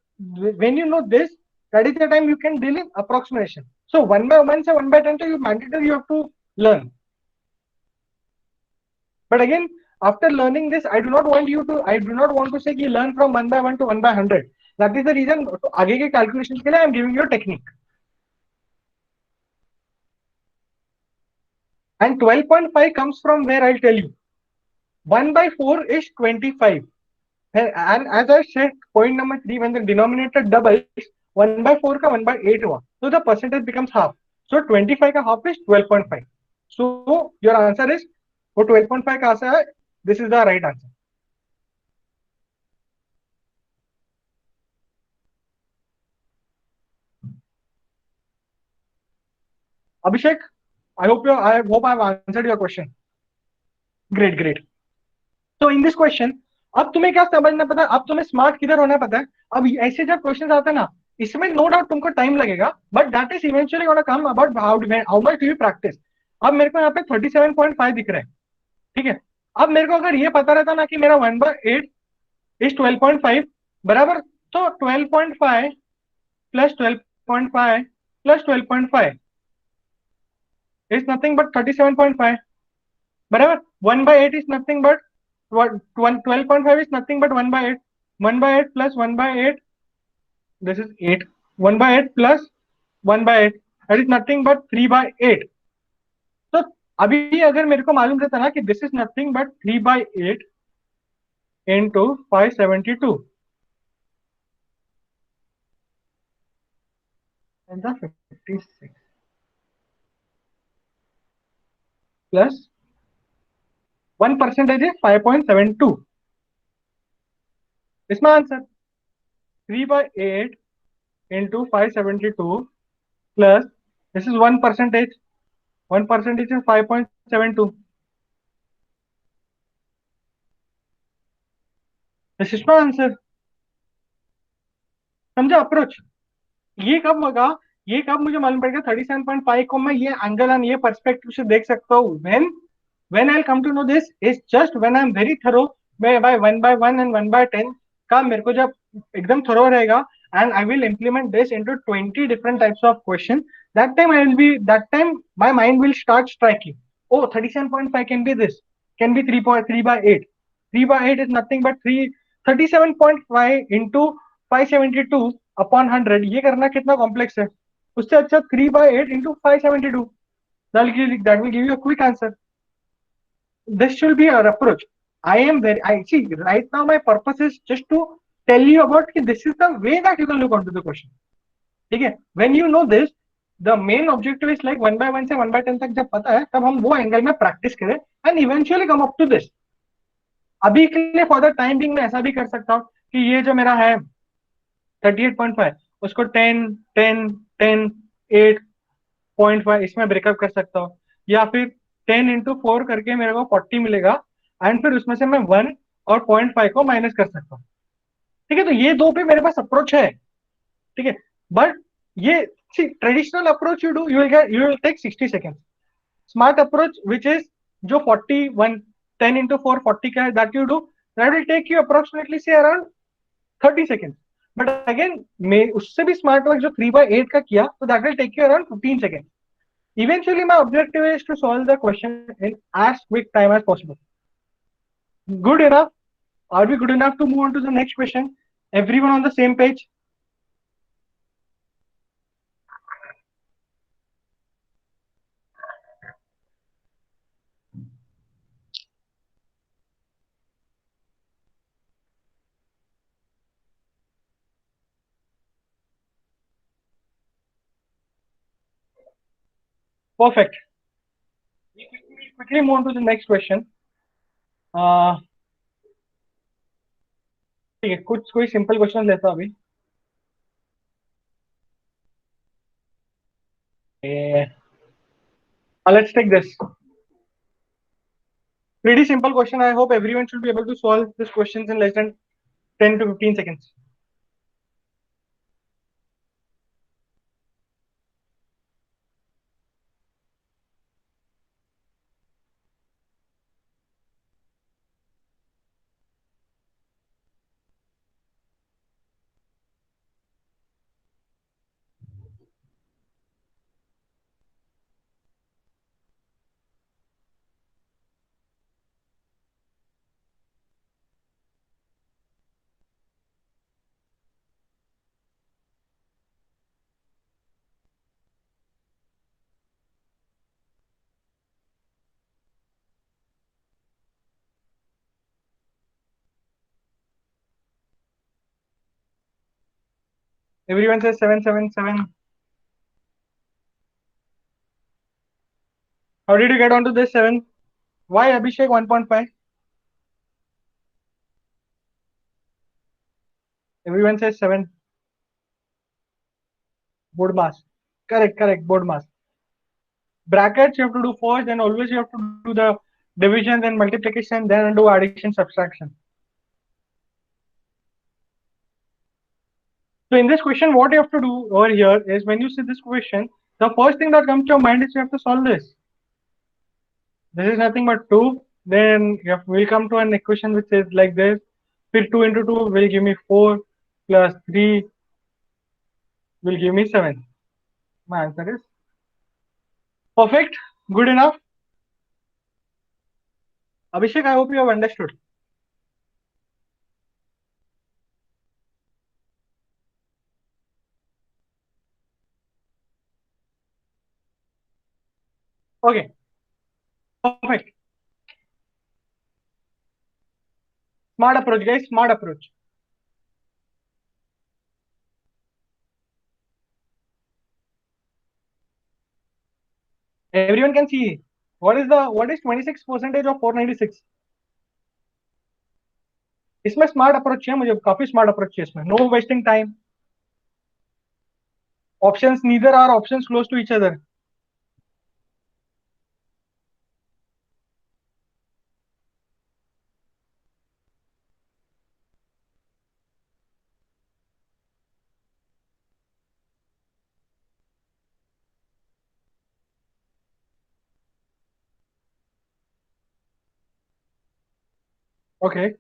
when you know this, that is the time you can deal in approximation. So 1 by 1 से 1 by 10 तो you mandatory you have to learn. But again, after learning this, I do not want to say कि learn from 1 by 1 to 1 by 100. That is the reason. तो आगे के calculations के लिए I am giving you a technique. And 12.5 comes from where, I'll tell you. 1 by 4 is 25. And as I said, point number 3, when the denominator doubles, 1 by 4 का 1 by 8 हुआ. So the percentage becomes half. So 25 का half is 12.5. So your answer is, वो 12.5 कहाँ से है? This is the right answer. Abhishek, I hope I've answered your question. Great, great. So in this question, अब तुम्हें क्या समझना पता है, अब तुम्हें स्मार्ट किधर होना पता है. अब ऐसे जब क्वेश्चन आते हैं ना, इसमें नो डाउट तुमको टाइम लगेगा, but that is eventually gonna come about how much do you practice. अब मेरे को यहाँ पे 37.5 दिख रहा है, ठीक है. अब मेरे को अगर ये पता रहता ना कि मेरा 1/8 इज 12.5, बराबर, तो 12.5 plus 12.5 plus 12.5 is nothing but 37.5, बराबर. 1/8 is nothing but 12.5 is nothing but 1 by 8. 1 by 8 plus 1 by 8, this is 8. 1 by 8 plus 1 by 8, that is nothing but 3 by 8. तो अभी अगर मेरे को मालूम रहता ना कि this is nothing but 3 by 8 into 572 and the 56 plus 1% is 5.72. Is my answer. 3 by 8 into 572 plus, this is 1%. 1% is 5.72. This is my answer. समझा अप्रोच. ये कब होगा, ये कब मुझे मालूम पड़ेगा 37.5 को मैं ये एंगल एंड ये पर्सपेक्टिव से देख सकता हूँ. When I come to know this is just when I am very thorough. मैं बाय 1 by 1 एंड 1 by 10 का मेरे को जब एकदम थरो रहेगा and I will implement this into 20 different types of question. That time my mind will start striking. Oh, 37.5 can be this, can be 3.3 by 8. 3 by 8 is nothing but 37.5 into 572 upon 100. ये करना कितना complex है, उससे अच्छा 3 by 8 into 572. That will give you a quick answer. This should be our approach. I see right now my purpose is just to tell you about this is the way that you can look onto the question. Okay, when you know this, the main objective is like 1 by 1 से 1 by 10 तक जब पता है तब हम वो angle में practice करें and eventually come up to this. अभी के लिए फॉर द टाइम बिंग मैं ऐसा भी कर सकता हूँ कि ये जो मेरा है 38.5 उसको 10 10 10 8.5 इसमें ब्रेकअप कर सकता हूँ, या फिर 10 into 4 करके मेरे को 40 मिलेगा एंड फिर उसमें से मैं 1 और 0.5 को माइनस कर सकता हूँ. ठीक है, तो ये दो पे मेरे पास अप्रोच है. ठीक है, बट ये traditional approach you will take 60 second. Smart approach which is जो 41 10 into 4 40 का है that you do, that will take you approximately से अराउंड 30 सेकेंड. बट अगेन मैं उससे भी स्मार्ट वर्क जो 3/8 का किया तो that will take you around 15 second. Eventually, my objective is to solve the question in as quick time as possible. Good enough? Are we good enough to move on to the next question? Everyone on the same page? Perfect. We quickly move on to the next question. ठीक है, कुछ कोई simple question लेता हूं अभी. Let's take this. Pretty simple question. I hope everyone should be able to solve these questions in less than 10 to 15 seconds. Everyone says 777. How did you get onto this 7? Why Abhishek 1.5? Everyone says 7. Board mass. Correct, correct. Board mass. Brackets you have to do first, and always you have to do the division, then multiplication, then do addition, subtraction. So in this question, what you have to do over here is when you see this question, the first thing that comes to your mind is you have to solve this. This is nothing but 2. Then we'll come to an equation which is like this. फिर 2 into 2 will give me 4 plus 3 will give me 7. My answer is perfect. Good enough. Abhishek, I hope you have understood. Okay, perfect. Smart approach, guys. Smart approach. Everyone can see what is 26 percentage of 496. इसमें smart approach है, मुझे काफी smart approach है इसमें. No wasting time. Options neither are options close to each other. Okay.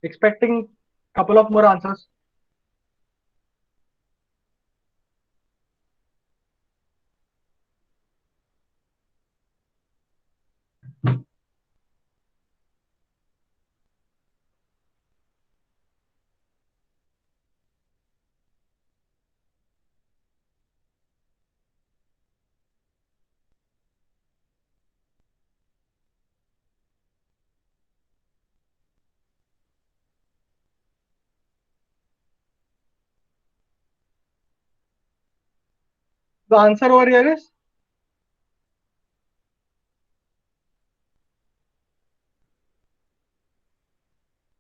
Expecting couple of more answers. The answer over here is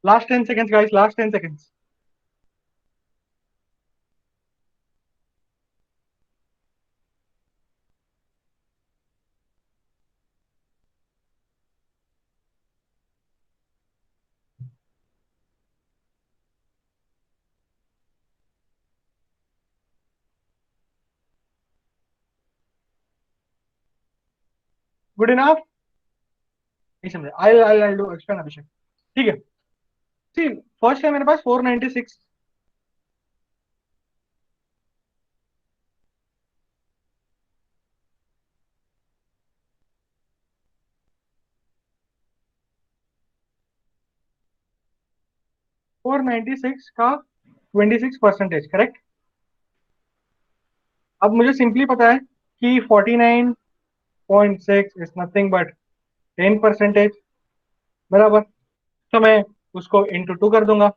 last 10 seconds, guys. Last 10 seconds. Good enough. I'll do explain Abhishek. ठीक है. See, first है मेरे पास 496. 496 का 26%, correct. अब मुझे simply पता है कि 49.6 इज नथिंग बट 10%, बराबर। तो मैं उसको इंटू 2 कर दूंगा।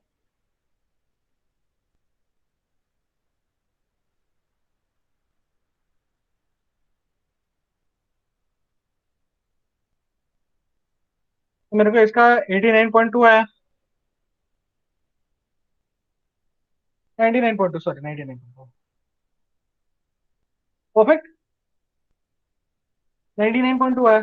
तो मेरे को इसका 89.2 आया। 99.2, सॉरी 99.2, परफेक्ट। 99.2 आया।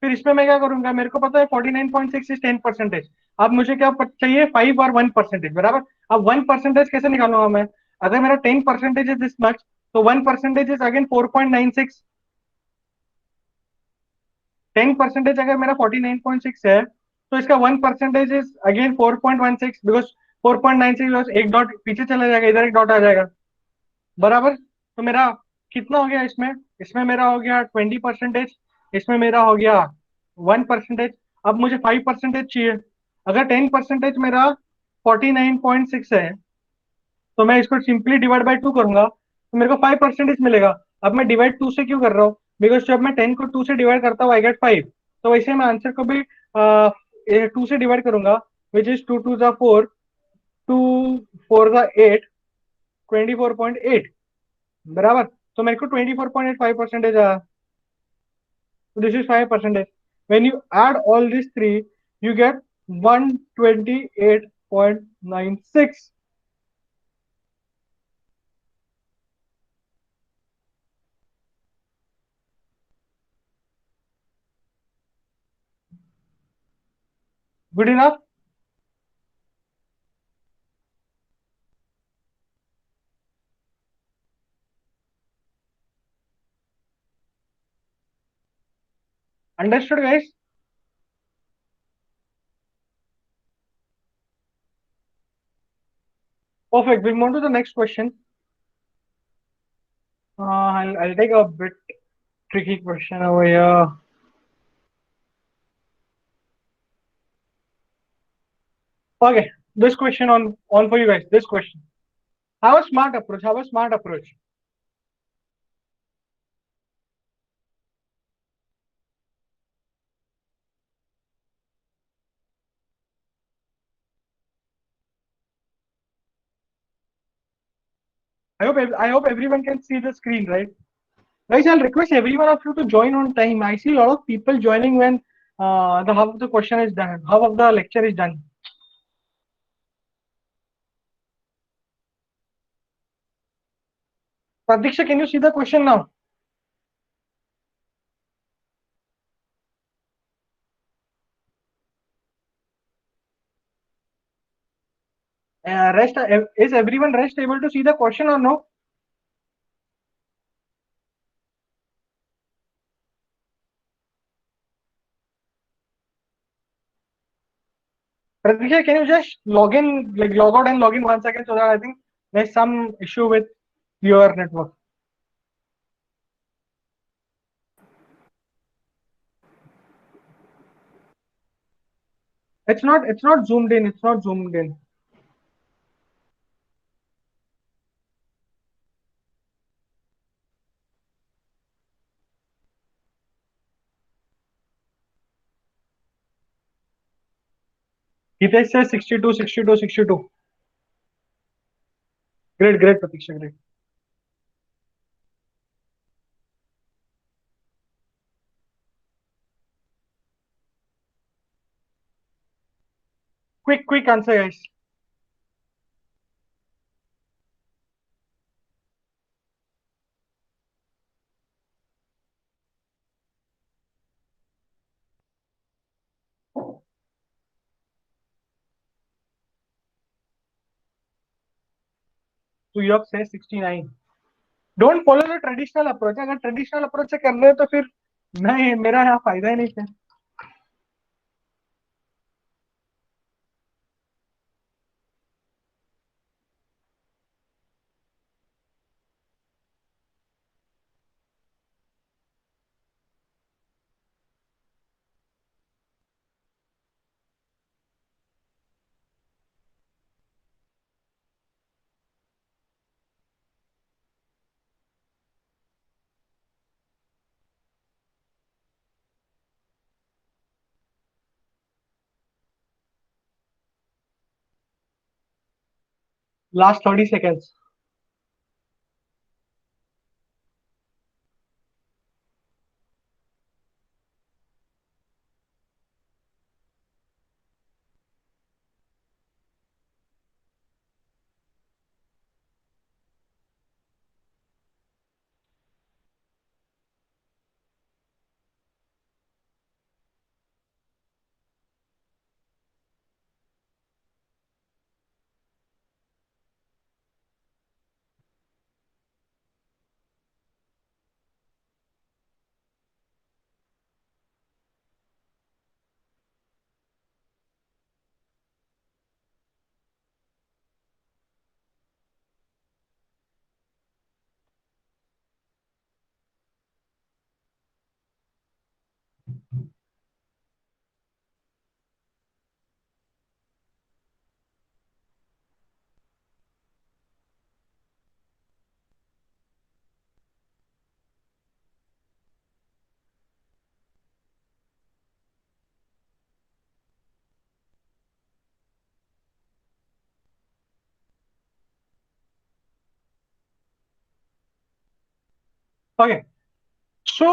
फिर इसमें मैं क्या करूंगा, मेरे को पता है 49.6 इज 10%। अब मुझे क्या चाहिए, 5 और 1%, बराबर। अब 1% कैसे निकालूंगा मैं? अगर मेरा 10% इज दिस मच, तो 1% इज अगेन 4.96। 10% अगर मेरा 49.6 है, तो इसका 1% इज अगेन 4.16, बिकॉज 4.96 एक डॉट पीछे चला जाएगा, इधर एक डॉट आ जाएगा, बराबर। तो मेरा कितना हो गया इसमें? इसमें मेरा हो गया 20%, इसमें मेरा हो गया 1%। अब मुझे 5% चाहिए। अगर 10% मेरा 49.6 है, तो मैं इसको सिंपली डिवाइड बाई 2 करूंगा, तो मेरे को 5% मिलेगा। अब मैं डिवाइड 2 से क्यों कर रहा हूँ? बिकॉज जब मैं 10 को 2 से डिवाइड करता हूँ, आई गेट 5। तो वैसे मैं आंसर को भी 2 से डिवाइड करूंगा, विच इज 2 2 4, 2 4 8, 24.8, बराबर। तो मेरे को 24.85% आया। So this is 5%. When you add all these three, you get 128.96. Good enough? Understood, guys? Perfect. We'll move to the next question. I'll take a bit tricky question over here. Okay, this question on for you guys. This question. Have a smart approach. Have a smart approach. I hope everyone can see the screen, right? Guys, I'll request every one of you to join on time. I see a lot of people joining when the half of the question is done, half of the lecture is done. Pratiksha, can you see the question now? Rest is everyone rest able to see the question or no? Pratiksha, can you just log in, like log out and log in 1 second, so that I think there's some issue with your network. It's not zoomed in. It's not zoomed in. Hitesh says 62, 62, 62. Great, great, Pratiksha, great. Quick answer, guys. So you have said 69. Don't follow the traditional approach. अगर traditional approach से कर रहे हो तो फिर नहीं, मेरा यहाँ फायदा ही नहीं है. Last 30 seconds. ओके, सो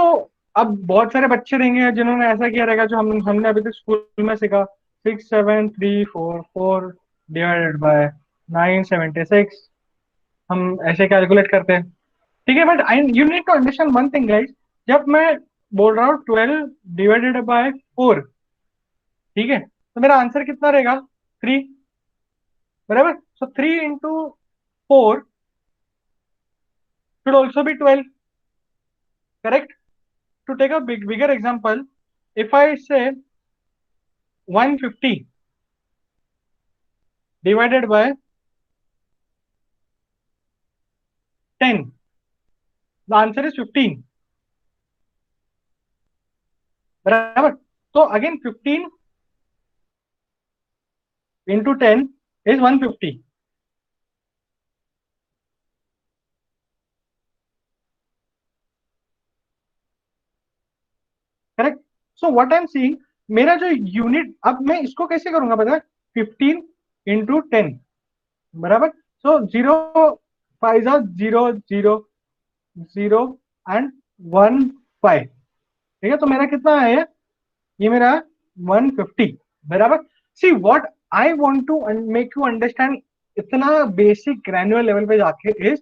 अब बहुत सारे बच्चे रहेंगे जिन्होंने ऐसा किया रहेगा जो हमने अभी तक स्कूल में सीखा, 67344 डिवाइडेड बाय 976, हम ऐसे कैलकुलेट करते हैं। ठीक है, but I you need to understand one thing guys, जब मैं बोल रहा हूँ 12 डिवाइडेड बाय 4, ठीक है, तो मेरा आंसर कितना रहेगा? 3, बराबर। सो 3 into 4 should also be 12, correct? To take a bigger example, if I say 150 divided by 10, the answer is 15, बराबर। तो again 15 into 10 is 150, correct? So what I am seeing, मेरा जो यूनिट, अब मैं इसको कैसे करूंगा पता है? 15 into 10, बराबर। सो 0 5 0 0 0 एंड 1 5, ठीक है, तो मेरा कितना है? ये मेरा 150, बराबर। See what I want to make you understand इतना बेसिक ग्रैन्युलर लेवल पे जाके इज,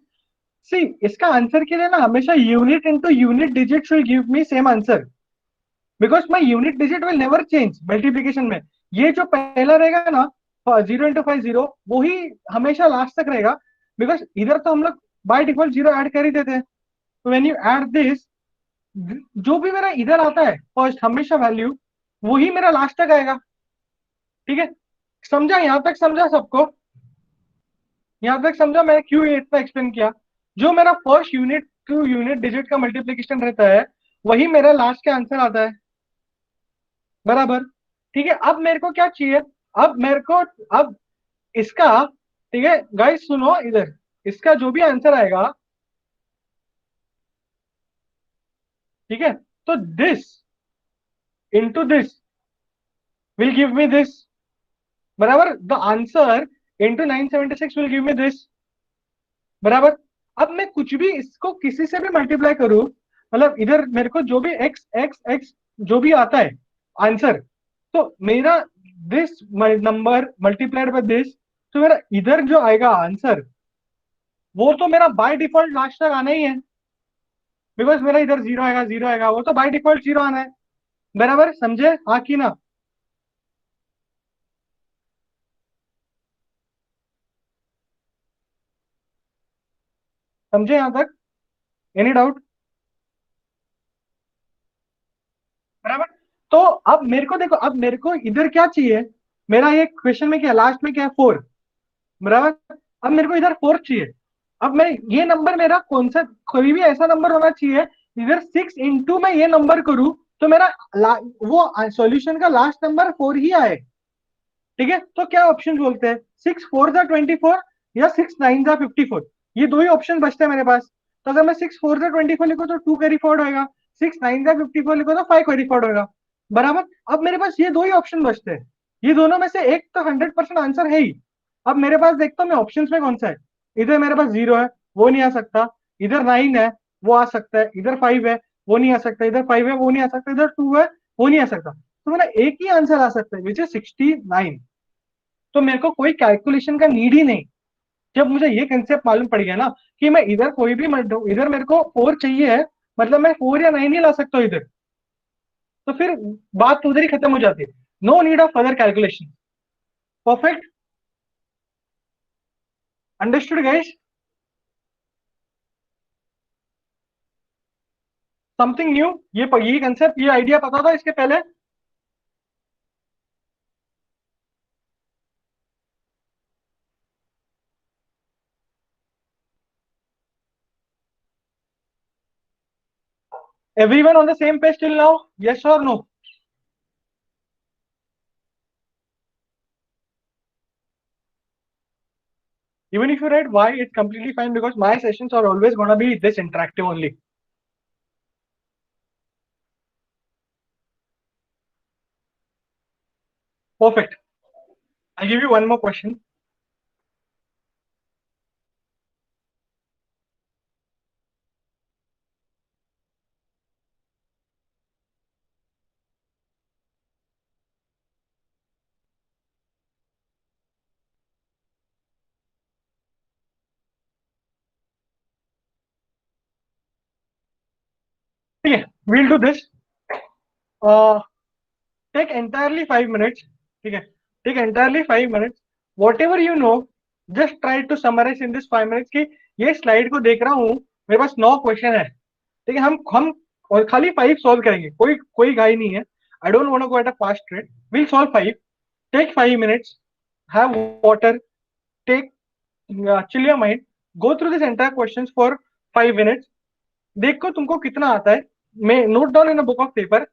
सी इसका आंसर के लिए ना हमेशा unit into unit digit will give me same answer, because my unit digit will never change multiplication में। ये जो पहला रहेगा ना, 0 into 5 0, वही हमेशा लास्ट तक रहेगा, बिकॉज इधर तो हम लोग बाय डिफॉल्ट जीरो ऐड कर ही देते हैं। तो व्हेन यू ऐड दिस, जो भी मेरा इधर आता है फर्स्ट हमेशा वैल्यू, वही मेरा लास्ट तक आएगा। ठीक है, समझा? यहां तक समझा सबको? यहां तक समझा मैं क्यों ये इतना एक्सप्लेन किया? जो मेरा first unit to unit digit का मल्टीप्लीकेशन रहता है, वही मेरा लास्ट का आंसर आता है, बराबर। ठीक है, अब मेरे को क्या चाहिए? अब मेरे को, अब इसका, ठीक है गाइस सुनो इधर, इसका जो भी आंसर आएगा, ठीक है, तो this into this will give me this, बराबर। The answer into 976 will give me this, बराबर। अब मैं कुछ भी इसको किसी से भी मल्टीप्लाई करूं, मतलब इधर मेरे को जो भी एक्स एक्स एक्स जो भी आता है आंसर, तो मेरा this number multiplied by this, तो मेरा इधर जो आएगा आंसर, वो तो मेरा बाय डिफॉल्ट लास्ट तक आना ही है, बिकॉज मेरा इधर जीरो आएगा, जीरो आएगा, वो तो बाय डिफॉल्ट जीरो आना है, बराबर। समझे हाँ कि ना? समझे यहां तक? Any doubt? बराबर। तो अब मेरे को देखो, अब मेरे को इधर क्या चाहिए? मेरा ये क्वेश्चन में क्या लास्ट में क्या है? 4, बराबर। अब मेरे को इधर 4 चाहिए। अब मैं ये नंबर मेरा कौन सा, कोई भी ऐसा नंबर होना चाहिए, इधर 6 into मैं ये नंबर करूं, तो मेरा वो सॉल्यूशन का लास्ट नंबर 4 ही आए। ठीक है, तो क्या ऑप्शन बोलते हैं? 6 4 जा 24 या 6 9 जा 54, ये दो ही ऑप्शन बचते हैं मेरे पास। तो अगर मैं 6 4 जा 24 लिखूं तो 2 कैरी फॉरवर्ड होगा, 6 9 जा 54 लिखो तो 5 कैरी फॉरवर्ड होगा, बराबर। अब मेरे पास ये दो ही ऑप्शन बचते हैं, ये दोनों में से एक तो 100% आंसर है ही, अब मेरे पास देखता हूँ मैं ऑप्शंस में कौन सा है। इधर मेरे पास 0 है, वो नहीं आ सकता। इधर 9 है, वो आ सकता है। इधर 5 है, वो नहीं आ सकता। इधर 5 है, वो नहीं आ सकता। इधर 2 है, वो नहीं आ सकता। तो मेरा एक ही आंसर आ सकता है, विच इज 69। तो मेरे को कोई कैलकुलेशन का नीड ही नहीं। जब मुझे ये कंसेप्ट मालूम पड़ गया ना कि मैं इधर कोई भी मत दूं, इधर मेरे को 4 चाहिए है, मतलब मैं 4 या 9 ही ला सकता हूँ इधर। तो फिर बात तो उधर ही खत्म हो जाती है। No need of further calculation. Perfect. Understood guys? Something new? ये कंसेप्ट, ये आइडिया पता था इसके पहले? Everyone on the same page till now? Yes or no? Even if you write why, it's completely fine because my sessions are always gonna be this interactive only. Perfect. I'll give you one more question. ठीक है, we'll do this. Uh, take entirely 5 minutes. ठीक है, take entirely 5 minutes. Whatever you know, just try to summarize in this 5 minutes कि ये slide को देख रहा हूँ, मेरे पास 9 क्वेश्चन है। ठीक है, हम और खाली 5 सॉल्व करेंगे, कोई कोई गाई नहीं है। I don't want to go at a fast rate. Will solve 5। Take 5 minutes, have water, take chill your mind, go through this entire questions for 5 minutes. देखो तुमको कितना आता है। मैं note down in a book of paper.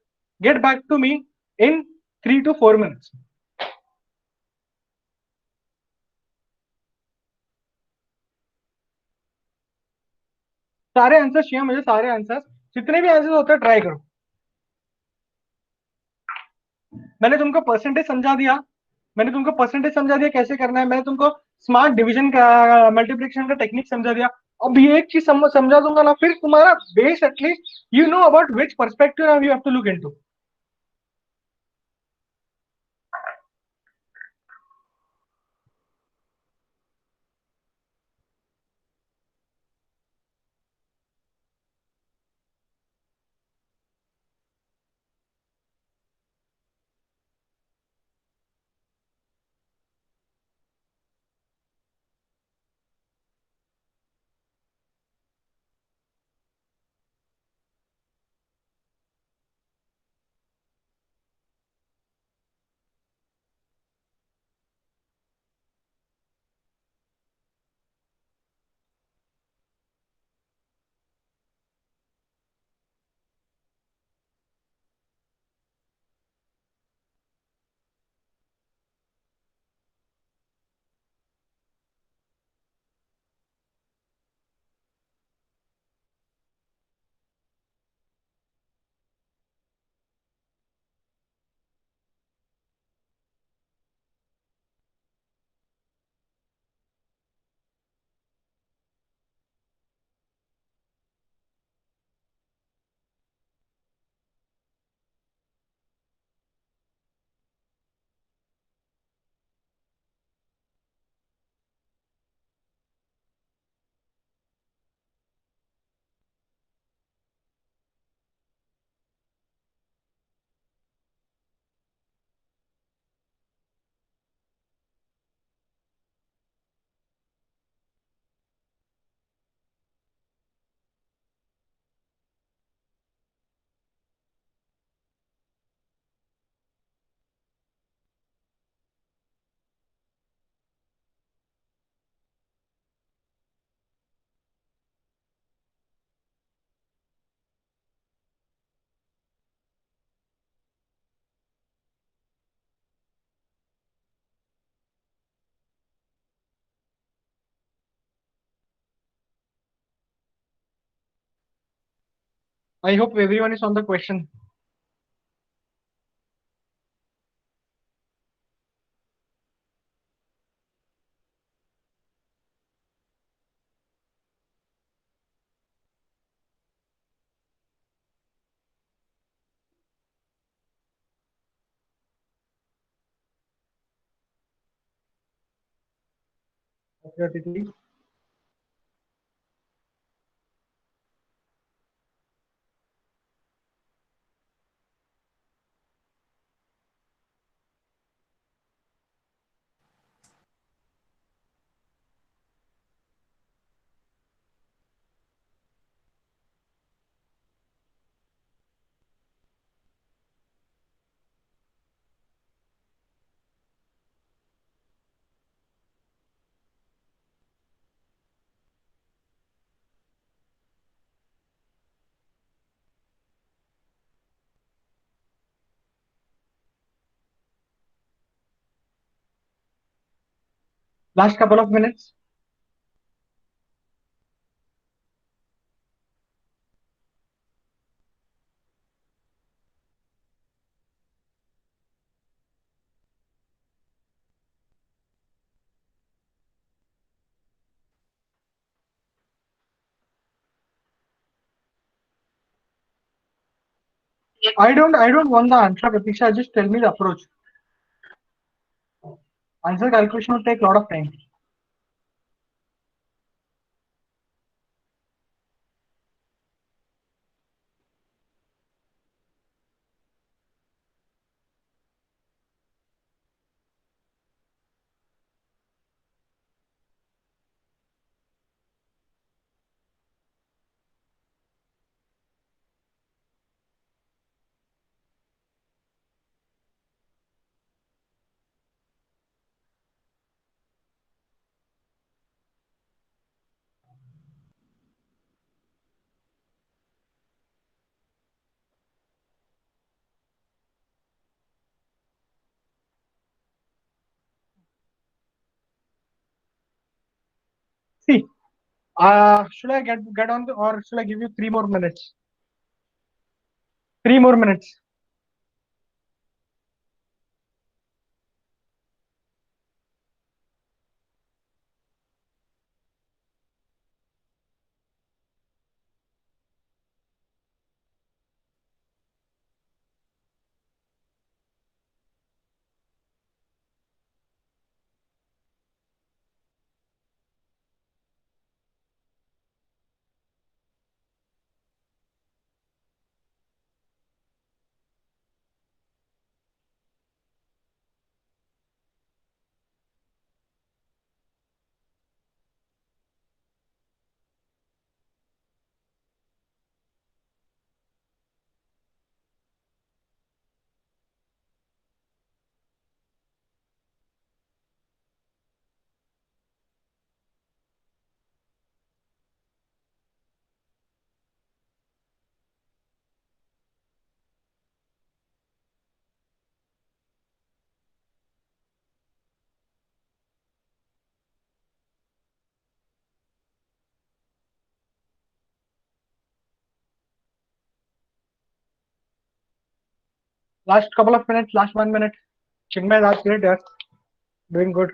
Get back to me in 3 to 4 minutes. सारे answer चाहिए मुझे, सारे आंसर, जितने भी आंसर होते हैं ट्राई करो। मैंने तुमको परसेंटेज समझा दिया। मैंने तुमको परसेंटेज समझा दिया कैसे करना है। मैंने तुमको स्मार्ट डिवीजन का, मल्टीप्लिकेशन का टेक्निक समझा दिया। अब ये एक चीज समझा दूंगा ना, फिर तुम्हारा base at least you know about which perspective you have to look into. I hope everyone is on the question. Okay, Titli. Last couple of minutes. I don't want the answer, Pratiksha. Just tell me the approach. Answer calculation will take a lot of time. See, should I get on the, or should I give you 3 more minutes? 3 more minutes. Last couple of minutes. Last 1 minute. Chinmay, that's great. Yeah, doing good.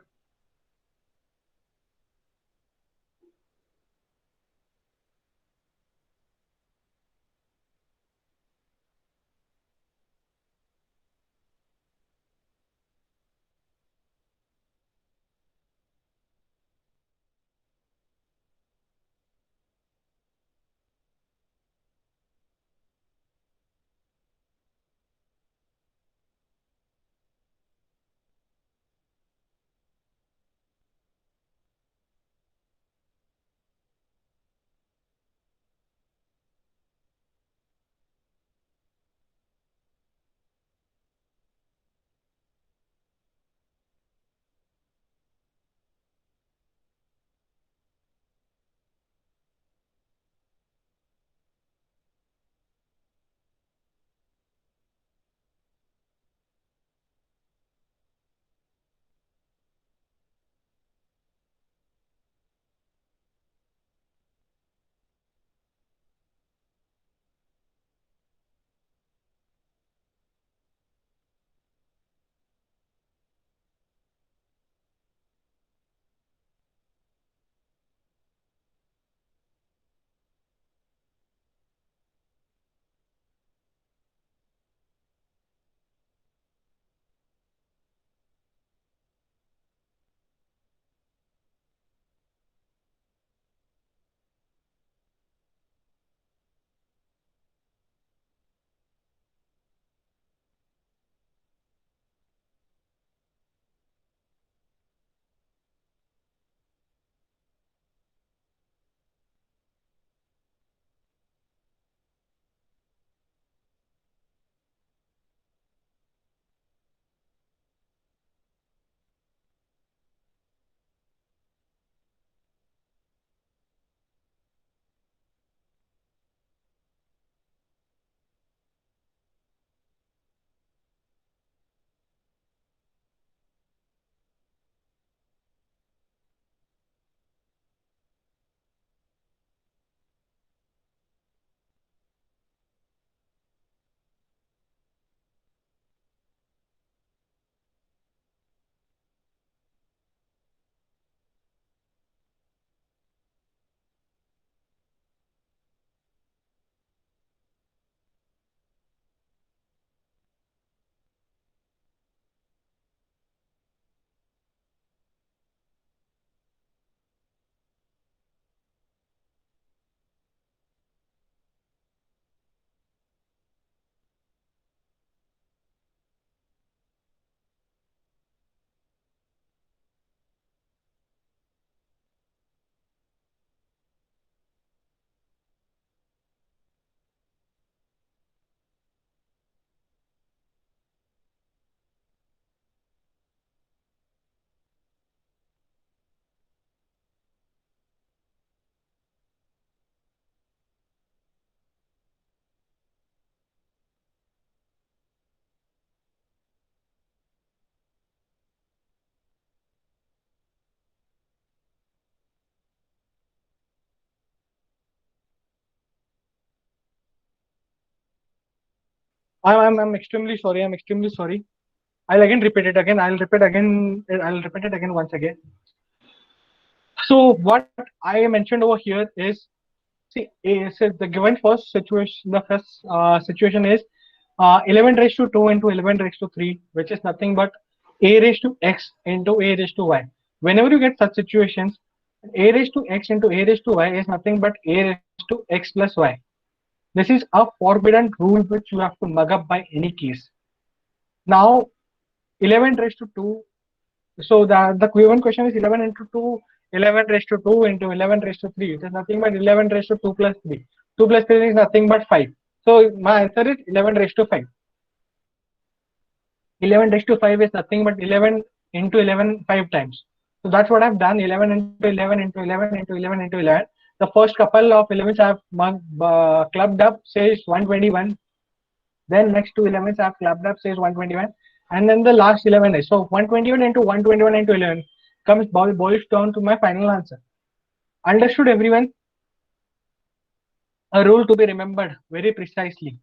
I'm extremely sorry. I'm extremely sorry. I'll again repeat it again. I'll repeat again. I'll repeat it again once again. So what I mentioned over here is, see, so the given first situation, the first situation is 11 raised to 2 into 11 raised to 3, which is nothing but a raised to x into a raised to y. Whenever you get such situations, a raised to x into a raised to y is nothing but a raised to x plus y. This is a forbidden rule which you have to mug up by any case. Now, 11 raised to 2. So the given question is 11 into 2, 11 raised to 2 into 11 raised to 3. It is nothing but 11 raised to 2 plus 3. 2 plus 3 is nothing but 5. So my answer is 11 raised to 5. 11 raised to 5 is nothing but 11 into 11 5 times. So that's what I've done. 11 into 11 into 11 into 11 into 11. The first couple of 11s I've clubbed up says 121. Then next two 11s I've clubbed up says 121. And then the last 11 is. So 121 into 121 into 11 boils down to my final answer. Understood, everyone? A rule to be remembered very precisely.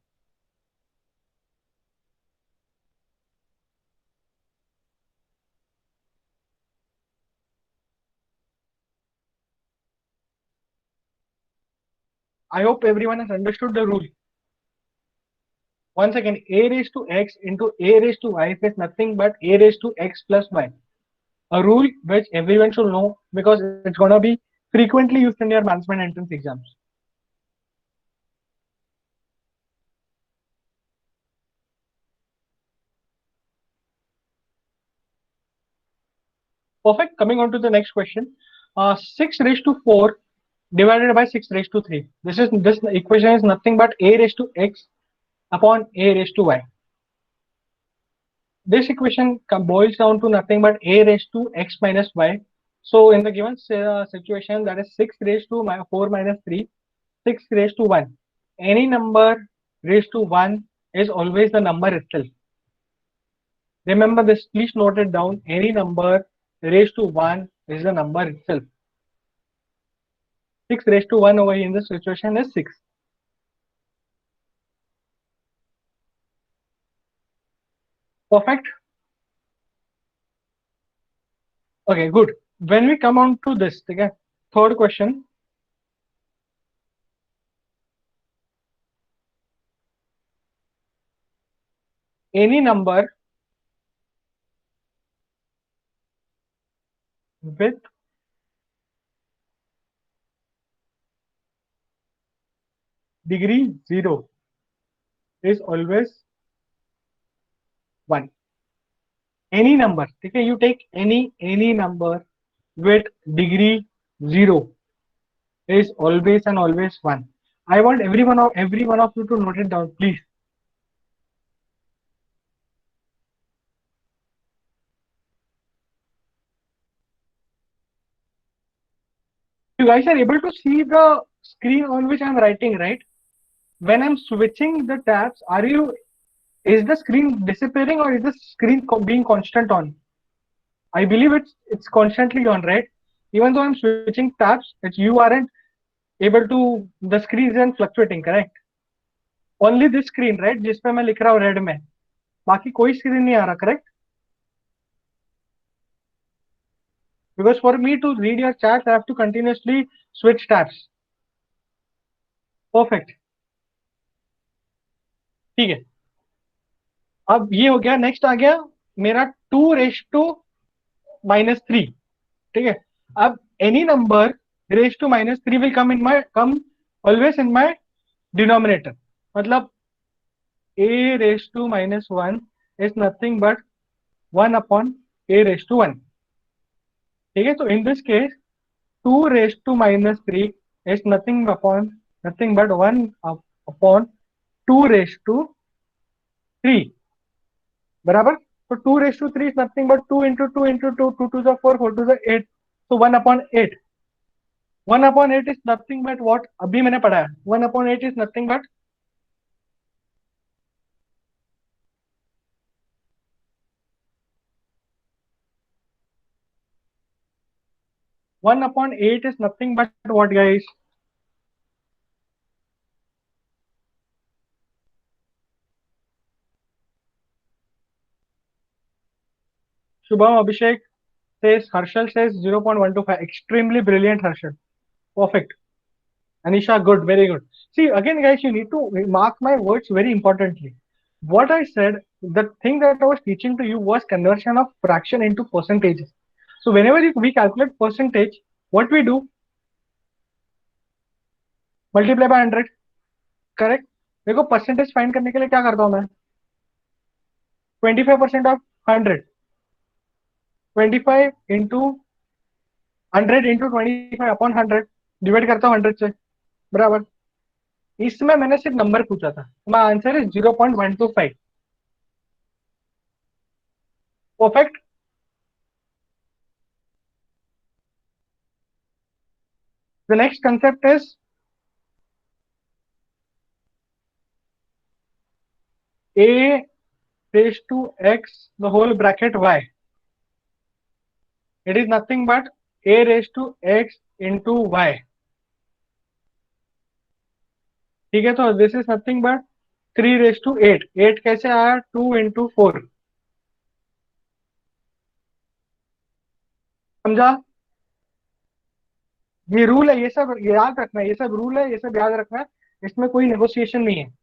I hope everyone has understood the rule. Once again, a raised to x into a raised to y is nothing but a raised to x plus y. A rule which everyone should know because it's going to be frequently used in your management entrance exams. Perfect. Coming on to the next question. 6 raised to 4 divided by 6 raised to 3. This equation is nothing but a raised to x upon a raised to y. This equation boils down to nothing but a raised to x minus y. So in the given situation, that is 6 raised to 4 minus 3, 6 raised to 1. Any number raised to 1 is always the number itself. Remember this, please note it down. Any number raised to 1 is the number itself. 6 raised to 1 over here in this situation is 6. Perfect. Okay, good. When we come on to this, okay, third question. Any number with degree 0 is always 1. Any number, okay, you take any number with degree 0 is always and always 1. I want every one of you to note it down, please. You guys are able to see the screen on which I'm writing, right? When I'm switching the tabs, is the screen disappearing or is the screen being constant on? I believe it's constantly on, right? Even though I'm switching tabs, you aren't able to, the screen isn't fluctuating, correct? Only this screen, right? जिसपे मैं लिख रहा हूँ red में, बाकी कोई screen नहीं आ रहा, correct? Because for me to read your chat, I have to continuously switch tabs. Perfect. ठीक है. अब ये हो गया. नेक्स्ट आ गया मेरा 2 raised to -3. ठीक है. अब any number raised to -3 will come always in my denominator. मतलब a raised to -1 is nothing but 1 upon a raised to 1. ठीक है. So in this case 2 raised to -3 is nothing but 1 upon 2 raised to 3. बराबर. So 2 raised to 3 is nothing but 2 into 2 into 2, 2 to the 4, 4 to the 8. So 1 upon 8. 1 upon 8 is nothing but what? अभी मैंने पढ़ा है. 1 upon 8 is nothing but 1 upon 8 is nothing but what, guys? Shubham Abhishek says, Harshal says 0.125. Extremely brilliant, Harshal. Perfect. Anisha, good, very good. See, again, guys, you need to mark my words very importantly. What I said, the thing that I was teaching to you was conversion of fraction into percentages. So whenever we calculate percentage, what we do, multiply by 100. Correct. देखो percentage find करने के लिए क्या करता हूं मैं, 25% of 100, 25 into 100 into 25 upon 100 divide करता हूँ 100 से, बराबर. इसमें मैंने सिर्फ नंबर पूछा था, my answer is 0.125. Perfect. The next concept is a raised to x the whole bracket y. It is nothing but a raised to x into y. ठीक है, तो this is nothing but 3 raise to 8. 8 कैसे आया, 2 into 4. समझा. ये rule है, ये सब याद रखना है, ये सब रूल है, ये सब याद रखना है. इसमें कोई नेगोशिएशन नहीं है.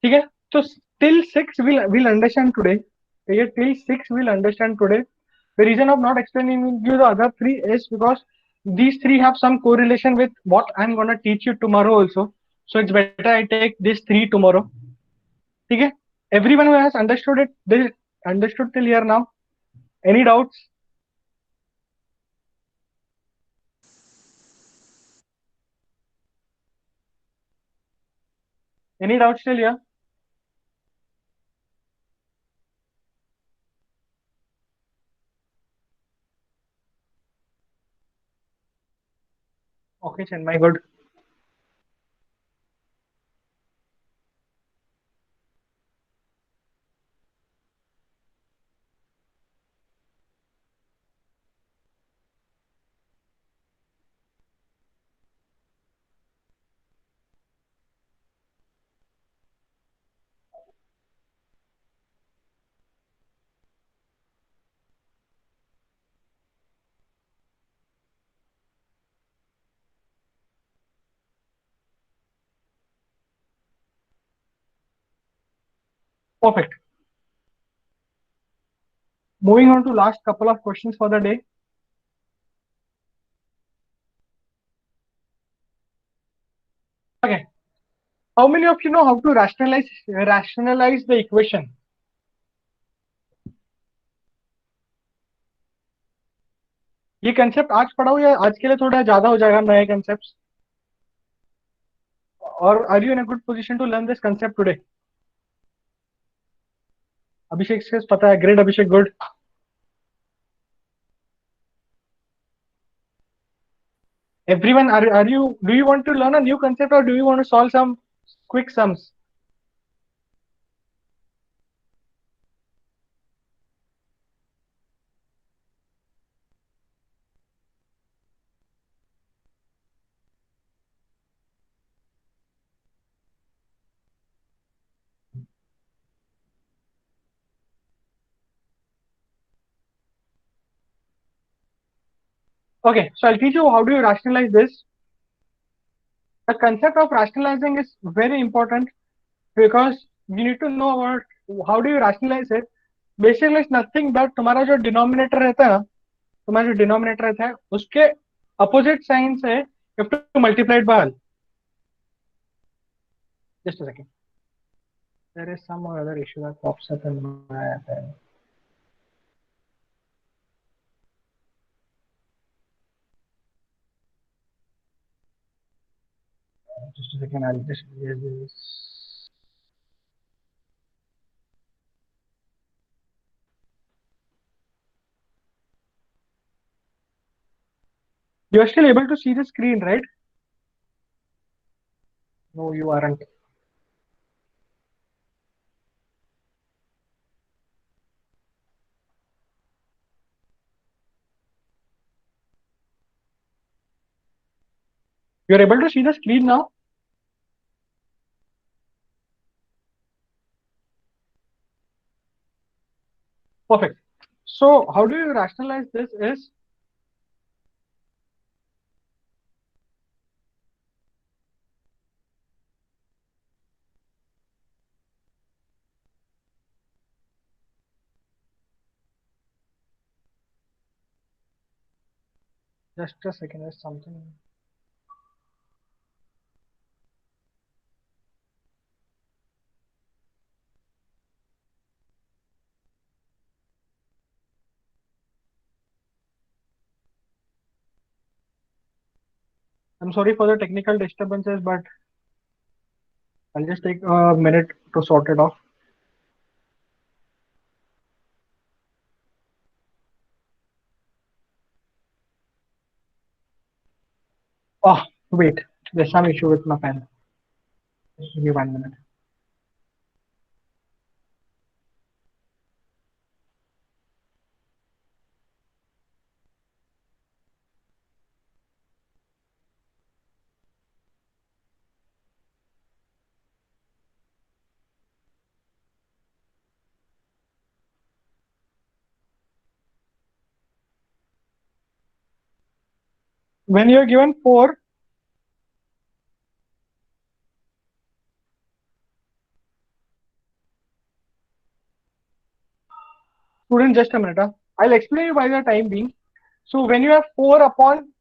ठीक है, तो till 6 will understand today. ये till 6 will understand today. The reason of not explaining you the other three is because these three have some correlation with what I'm gonna teach you tomorrow also. So it's better I take these three tomorrow. ठीक है. Everyone who has understood it, they understood till here now. Any doubts? Any doubts till here? Okay, Chenmai, good. Perfect. Moving on to last couple of questions for the day. Okay. How many of you know how to rationalize the equation? ये concept आज पढ़ाऊं या आज के लिए थोड़ा ज्यादा हो जाएगा नए कंसेप्ट? और are you in a good position to learn this concept today? Abhishek से पता है, great Abhishek, good. Everyone, are you, do you want to learn a new concept or do you want to solve some quick sums? Okay, so I'll teach you how do you rationalize this. The concept of rationalizing is very important because you need to know about how do you rationalize it. Basically it's nothing but तुम्हारा जो denominator रहता है ना, तुम्हारा जो denominator रहता है उसके अपोजिट साइन से you have to multiply it by 1. Just a second. There is some other issue that pops up in my head. Just a second, I'll just erase this. You are still able to see the screen, right? No, you aren't. You're able to see the screen now? Perfect. So how do you rationalize this is just a second, there's something. I'm sorry for the technical disturbances, but I'll just take a minute to sort it off. Oh, wait, there's some issue with my pen. Give me 1 minute. When you're given four, student, just a minute. I'll explain you by the time being. So when you have 4 upon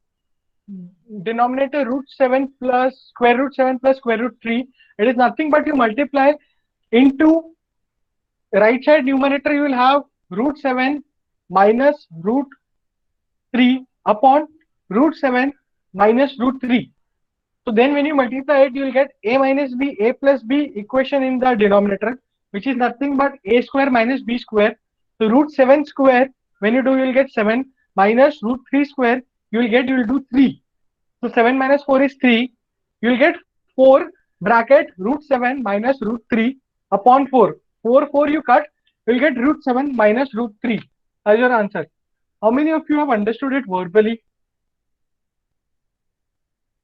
denominator root 7 plus square root 7 plus square root 3, it is nothing but you multiply into right side numerator, you will have root 7 minus root 3 upon root 7 minus root 3. So then when you multiply it, you will get a minus b, a plus b equation in the denominator, which is nothing but a square minus b square. So root 7 square, when you do, you will get 7 minus root 3 square, you will do 3. So 7 minus 4 is 3. You will get 4 bracket root 7 minus root 3 upon 4. 4 you cut, you will get root 7 minus root 3 as your answer. How many of you have understood it verbally?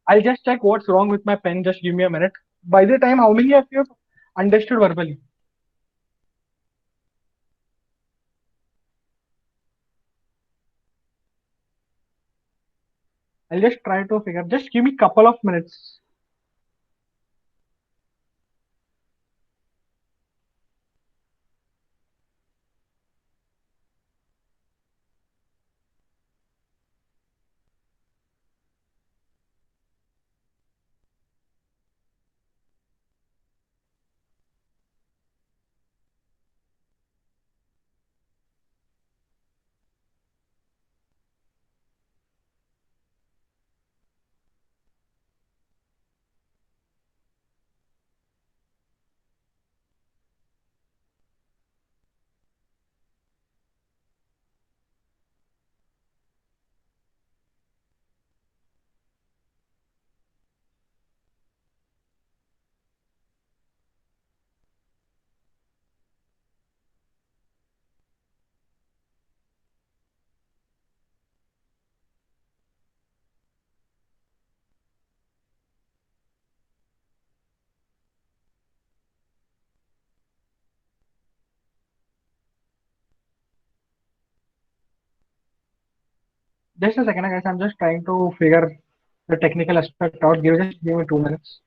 I'll just check what's wrong with my pen. Just give me a minute. By the time, how many of you have understood verbally? I'll just try to figure. Just give me couple of minutes. Just a second, guys. I'm just trying to figure the technical aspect out. Just give me 2 minutes.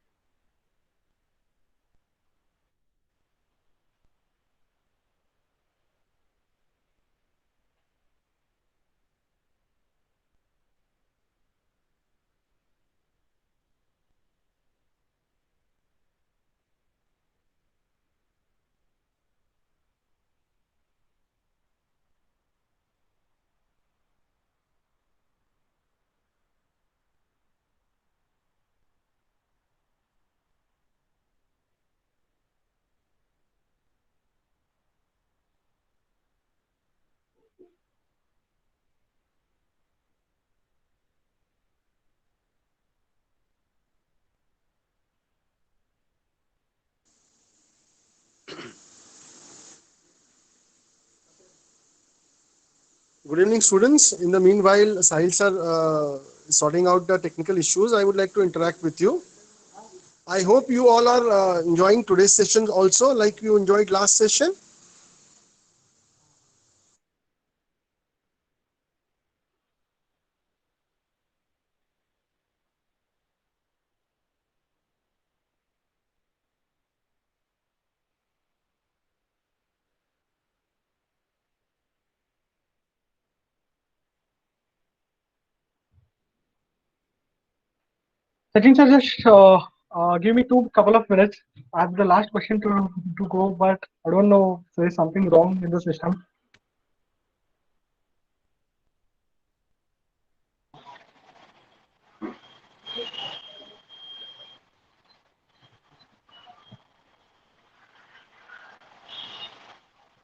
Good evening, students. In the meanwhile, Sahil sir sorting out the technical issues, I would like to interact with you. I hope you all are enjoying today's session also, like you enjoyed last session. Sachin sir, just give me two couple of minutes. I have the last question to go, but I don't know if there is something wrong in the system.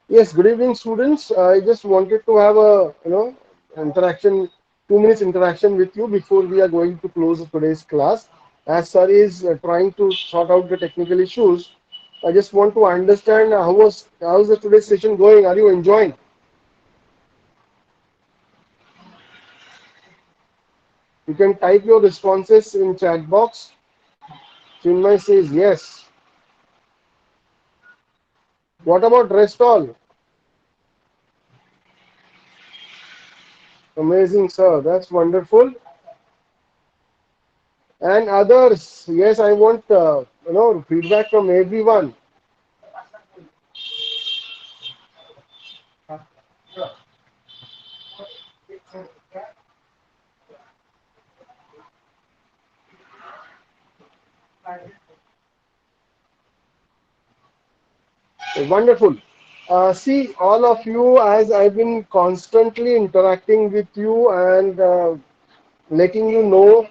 Yes, good evening, students. I just wanted to have a interaction, 2 minutes interaction with you before we are going to close today's class. As sir is trying to sort out the technical issues, I just want to understand how's the today's session going. Are you enjoying? You can type your responses in chat box. Chinmay says yes. What about rest all? Amazing, sir. That's wonderful. And others, yes, I want feedback from everyone. Wonderful. See, all of you, as I've been constantly interacting with you and letting you know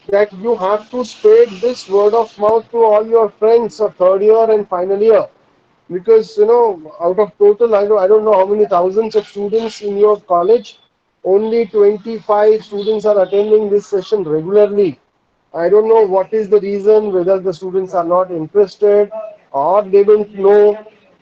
that you have to spread this word of mouth to all your friends of third year and final year. Because out of total, I don't know how many thousands of students in your college, only 25 students are attending this session regularly. I don't know what is the reason, whether the students are not interested or they don't know,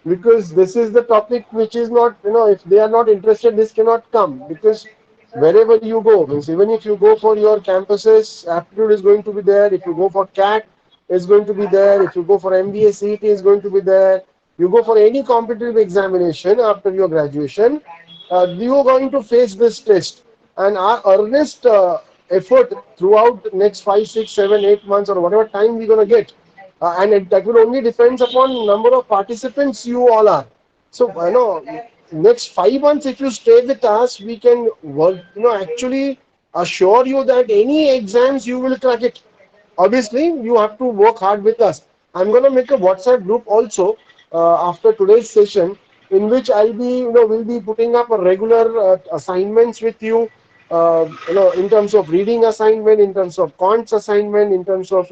because this is the topic which is not, if they are not interested, this cannot come. Because wherever you go, means even if you go for your campuses, aptitude is going to be there. If you go for CAT, it's going to be there. If you go for MBA CET, is going to be there. You go for any competitive examination after your graduation, you are going to face this test. And our earnest effort throughout the next 5, 6, 7, 8 months or whatever time we're going to get, that will only depends upon number of participants you all are. So next 5 months if you stay with us, we can work, actually assure you that any exams you will crack it. Obviously you have to work hard with us. I'm going to make a WhatsApp group also after today's session, in which I'll be, we'll be putting up a regular assignments with you, in terms of reading assignment, in terms of cons assignment, in terms of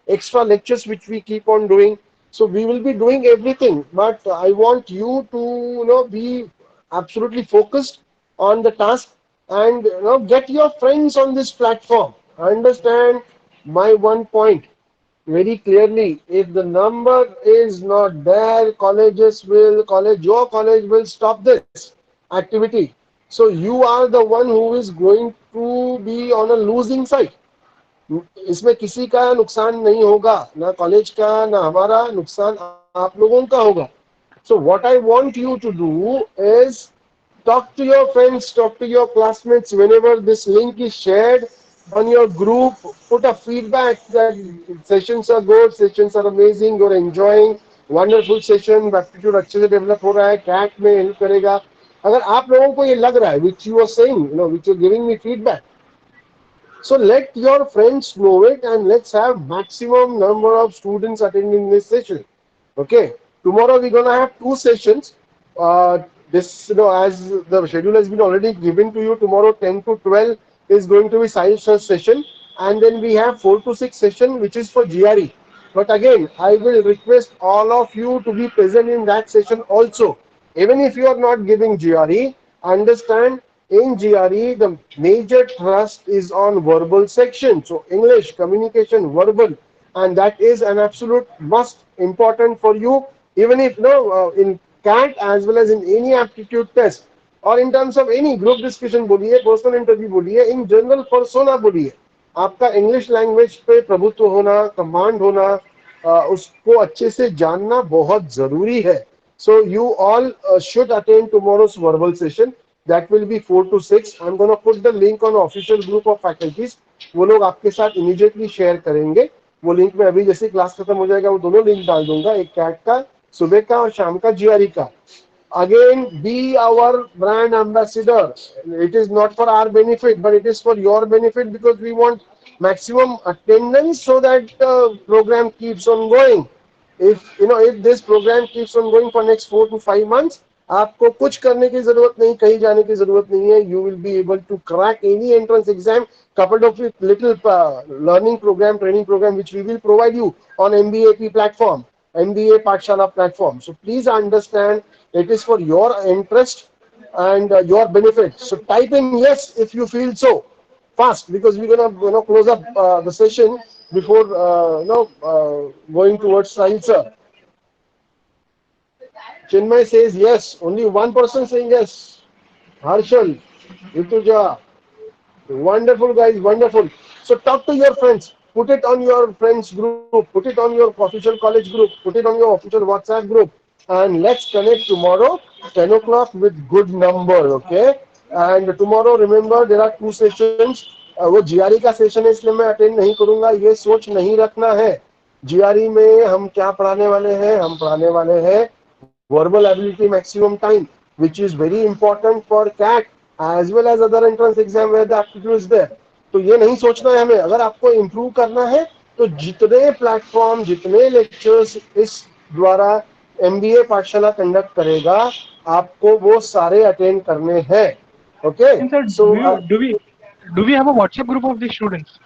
extra lectures which we keep on doing. So we will be doing everything, but I want you to be absolutely focused on the task, and get your friends on this platform. Understand my one point very clearly. If the number is not there, your college will stop this activity. So you are the one who is going to be on a losing side. इसमें किसी का नुकसान नहीं होगा, ना college का ना हमारा, नुकसान आप लोगों का होगा. So what I want you to do is talk to your friends, talk to your classmates whenever this link is shared on your group. Put a feedback that sessions are good, sessions are amazing, you're enjoying, wonderful session, aptitude अच्छे से develop हो रहा है, cat में help करेगा. अगर आप लोगों को ये लग रहा है, which you are saying, which you're giving me feedback, so let your friends know it, and let's have maximum number of students attending this session. Okay. Tomorrow we're gonna have two sessions. This, as the schedule has been already given to you, tomorrow 10 to 12 is going to be science session, and then we have 4 to 6 session which is for GRE. But again, I will request all of you to be present in that session also. Even if you are not giving GRE, understand in GRE the major thrust is on verbal section. So English, communication, verbal, and that is an absolute must important for you. Even if in CAT as well as in any aptitude test, और in terms of any group discussion बोलिए, personal interview बोलिए, in general persona बोलिए, आपका English language पे प्रभुत्व होना, command होना, उसको अच्छे से जानना बहुत जरूरी है. So you all should attend tomorrow's verbal session. That will be 4 to 6. I'm going to put the link on official group of faculties. वो लोग आपके साथ immediately share करेंगे. वो लिंक में अभी जैसे क्लास खत्म हो जाएगा वो दोनों लिंक डाल दूंगा, एक कैट का सुबह का और शाम का जीआरई का. Again, be our brand ambassador. It is not for our benefit, but it is for your benefit, because we want maximum attendance so that the program keeps on going. If this program keeps on going for next 4 to 5 months, आपको कुछ करने की जरूरत नहीं, कहीं जाने की जरूरत नहीं है. You will be able to crack any entrance exam coupled up with little learning program, training program, which we will provide you on MBAP platform, MBA Pathshala platform. So please understand, it is for your interest and your benefit. So type in yes if you feel so fast, because we're gonna close up the session before going towards science. Chinmay says yes. Only one person saying yes. Harshal, Rituja. Wonderful, guys. Wonderful. So talk to your friends. Put it on your friends group. Put it on your official college group. Put it on your official WhatsApp group. And let's connect tomorrow, 10 o'clock, with good number. Okay. And tomorrow, remember, there are 2 sessions. वो GRE का session है, इसलिए मैं attend नहीं करूंगा. ये सोच नहीं रखना है. जीआरई में हम क्या पढ़ाने वाले हैं? हम पढ़ाने वाले हैं verbal ability maximum time, which is very important for CAT as well as other entrance exam where the aptitude is there. तो ये नहीं सोचना है हमें. अगर आपको इम्प्रूव करना है तो जितने प्लेटफॉर्म, जितने लेक्चर्स इस द्वारा एमबीए पाठशाला कंडक्ट करेगा, आपको वो सारे अटेंड करने हैं. Okay. And sir, so do we have a WhatsApp group of the students?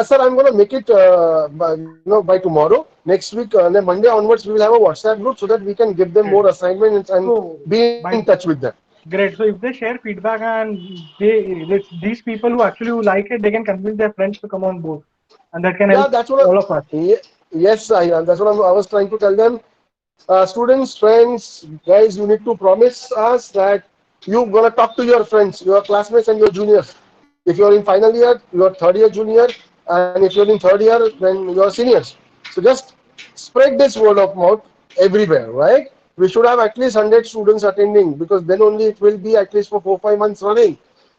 sir, I'm going to make it by tomorrow. Next week, Monday onwards, we will have a WhatsApp group so that we can give them more assignments and So be in by touch with them. great. So if they share feedback and these people who actually like it, they can convince their friends to come on board, and that can Yeah, help that's what. all of us. Yes, that's what I was trying to tell them. Students, friends, guys, you need to promise us that you're gonna talk to your friends, your classmates, and your juniors. If you're in final year, you're third year junior, and if you're in third year, then you're seniors. So just spread this word of mouth everywhere, right? We should have at least 100 students attending, because then only it will be at least for 4-5 months running.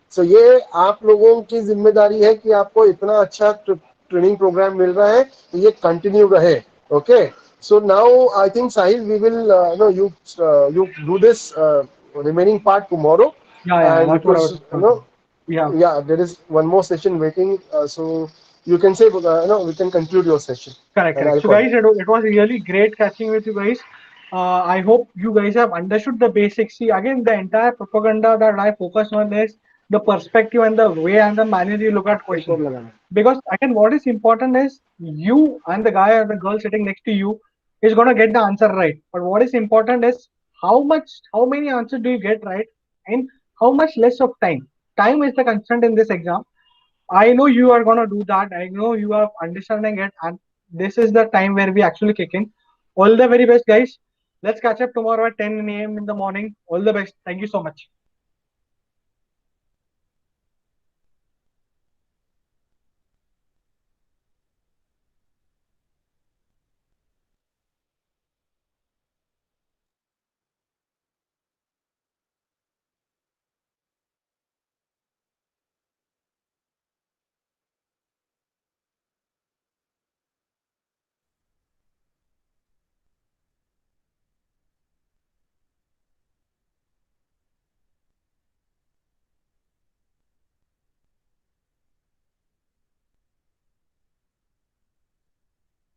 So ये आप लोगों की जिम्मेदारी है कि आपको इतना अच्छा ट्रेनिंग प्रोग्राम मिल रहा है तो ये कंटिन्यू रहे. Okay. So now I think Sahil, we will you do this remaining part tomorrow, Yeah, and that's what I because was thinking. Yeah. yeah, there is one more session waiting. So you can say we can conclude your session, Correct, and correct. I'll So, call guys, you. it was really great catching with you guys. I hope you guys have understood the basics. See, again, the entire propaganda that I focus on is the perspective and the way and the manner you look at questions. Because again, what is important is you and the guy or the girl sitting next to you is gonna get the answer right. But what is important is how many answers do you get right, and how much less of time. Time is the constant in this exam. I know you are gonna do that. I know you are understanding it, and this is the time where we actually kick in. All the very best, guys. Let's catch up tomorrow at 10 a.m. in the morning. All the best. Thank you so much.